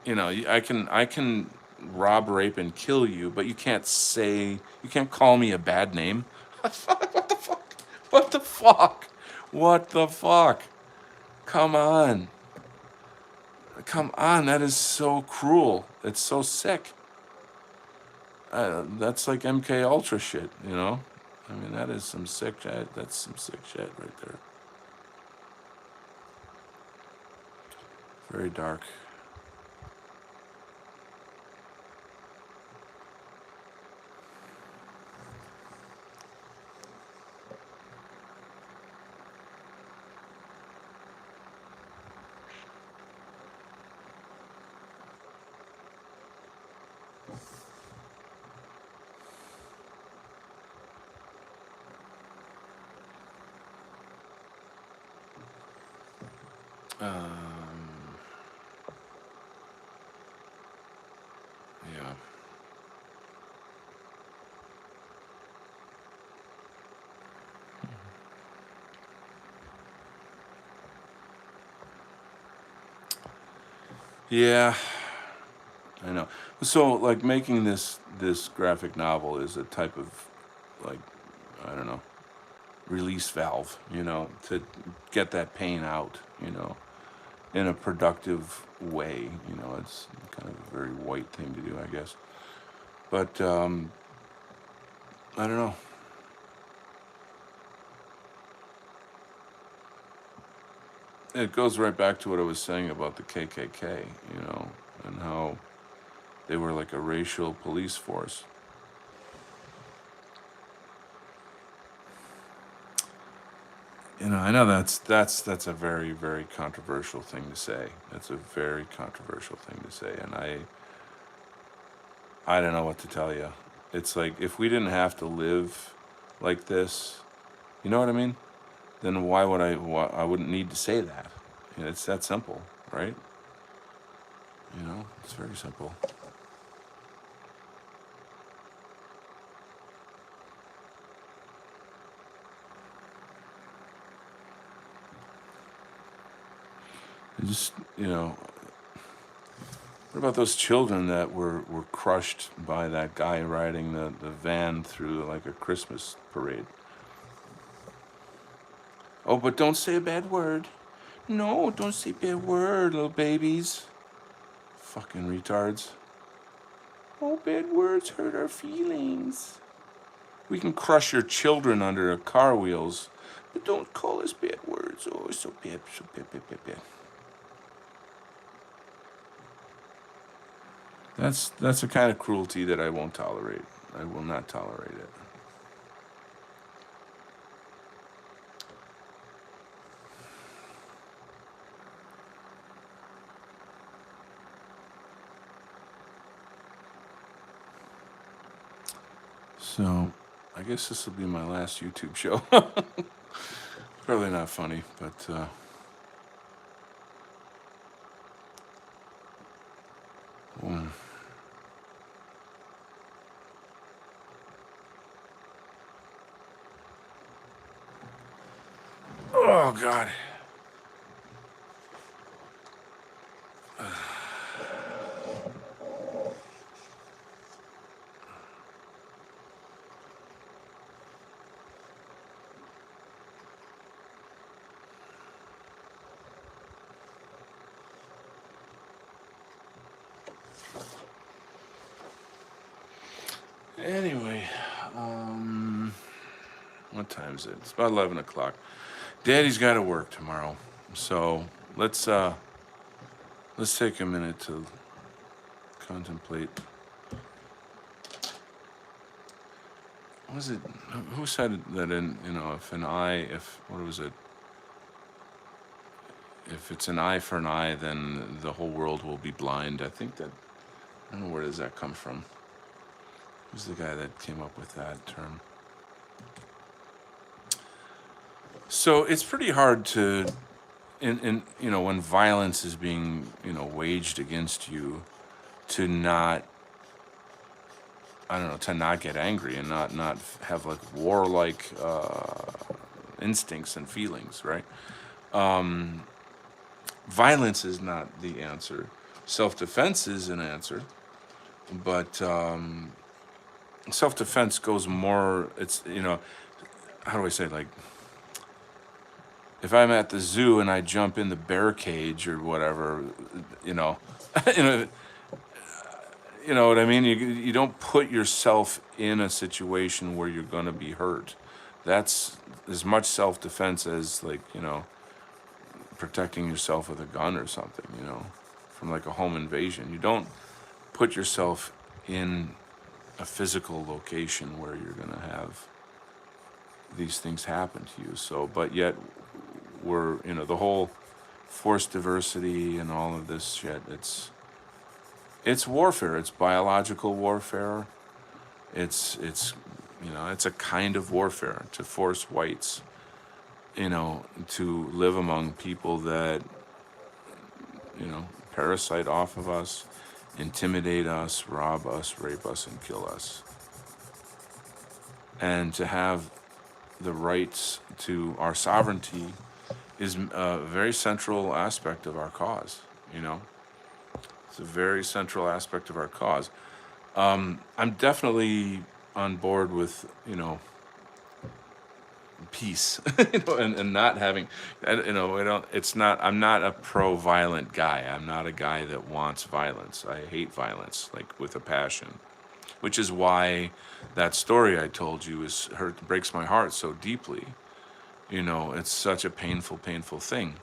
I can rob, rape, and kill you, but you can't call me a bad name. What the fuck? What the fuck? What the fuck? Come on. Come on, that is so cruel. It's so sick. That's like MK Ultra shit, you know? I mean, that is some sick shit. That's some sick shit right there. Very dark. Um, yeah. Yeah, I know. So, like, making this graphic novel is a type of, like, I don't know, release valve, you know, to get that pain out, you know, in a productive way. You know, it's kind of a very white thing to do, I guess. But I don't know. It goes right back to what I was saying about the KKK, you know, and how they were like a racial police force. You know, I know that's a very, very controversial thing to say. That's a very controversial thing to say, and I don't know what to tell you. It's like if we didn't have to live like this, you know what I mean? Then I wouldn't need to say that. You know, it's that simple, right? You know, it's very simple. It just, you know, what about those children that were crushed by that guy riding the van through like a Christmas parade? Oh, but don't say a bad word. No, don't say a bad word, little babies. Fucking retards. Oh, bad words hurt our feelings. We can crush your children under our car wheels, but don't call us bad words. Oh, it's so bad, so bad, bad, bad, bad. That's a kind of cruelty that I won't tolerate. I will not tolerate it. So, I guess this will be my last YouTube show. Probably not funny, but um, oh God. Anyway, what time is it? It's about 11 o'clock. Daddy's got to work tomorrow, so let's take a minute to contemplate. What was it? Who said that? If what was it? If it's an eye for an eye, then the whole world will be blind. I think that I don't know where does that come from. Who's the guy that came up with that term? So it's pretty hard to, in you know, when violence is being waged against you, to not, I don't know, to not get angry and not have like warlike instincts and feelings, right? Violence is not the answer. Self-defense is an answer, But self-defense goes more, it's, how do I say, like, if I'm at the zoo and I jump in the bear cage or whatever, you know, you know, you know what I mean? You don't put yourself in a situation where you're going to be hurt. That's as much self-defense as, like, protecting yourself with a gun or something, from like a home invasion. You don't put yourself in a physical location where you're going to have these things happen to you. So, but yet the whole force diversity and all of this shit, it's warfare. It's biological warfare. It's a kind of warfare to force whites, to live among people that, parasite off of us, intimidate us, rob us, rape us, and kill us. And to have the rights to our sovereignty is a very central aspect of our cause, It's a very central aspect of our cause. I'm definitely on board with, peace, and not having, I'm not a pro-violent guy. I'm not a guy that wants violence. I hate violence, like, with a passion, which is why that story I told you breaks my heart so deeply. It's such a painful, painful thing.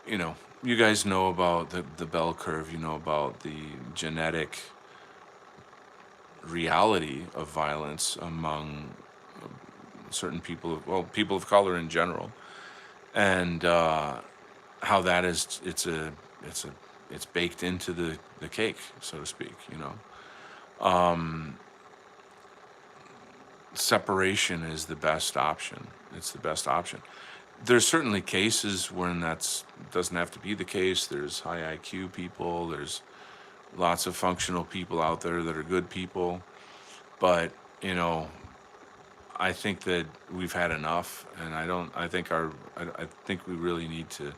You guys know about the bell curve, about the genetic reality of violence among certain people of color in general, and how that is, it's baked into the cake, so to speak. Separation is the best option. It's the best option. There's certainly cases when doesn't have to be the case. There's high IQ people. There's lots of functional people out there that are good people. But, I think that we've had enough, and I think we really need to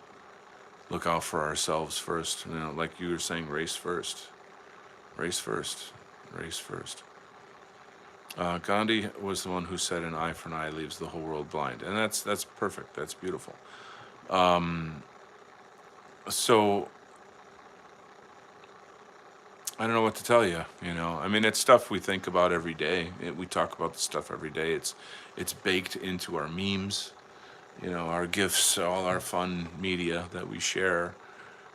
look out for ourselves first. Like you were saying, race first. Race first. Race first. Gandhi was the one who said, "An eye for an eye leaves the whole world blind," and that's perfect. That's beautiful. So I don't know what to tell you. I mean, it's stuff we think about every day. We talk about the stuff every day. It's baked into our memes, our GIFs, all our fun media that we share.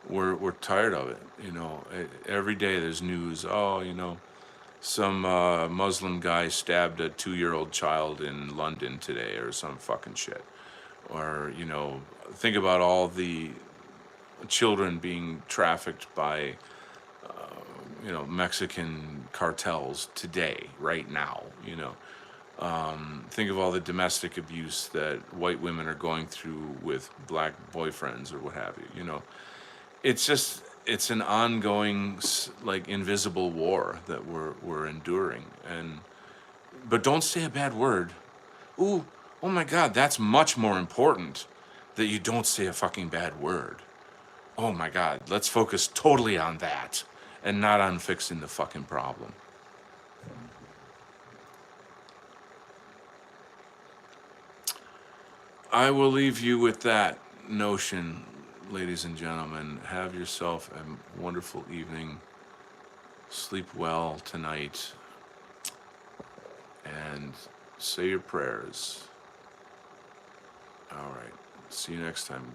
We're tired of it. Every day there's news. Oh, some Muslim guy stabbed a 2-year-old child in London today, or some fucking shit. Or, think about all the children being trafficked by, Mexican cartels today, right now, Think of all the domestic abuse that white women are going through with black boyfriends or what have you, it's an ongoing, like, invisible war that we're enduring. But don't say a bad word. Ooh, oh my God, that's much more important, that you don't say a fucking bad word. Oh my God, let's focus totally on that and not on fixing the fucking problem. I will leave you with that notion, ladies and gentlemen. Have yourself a wonderful evening. Sleep well tonight. And say your prayers. All right. See you next time.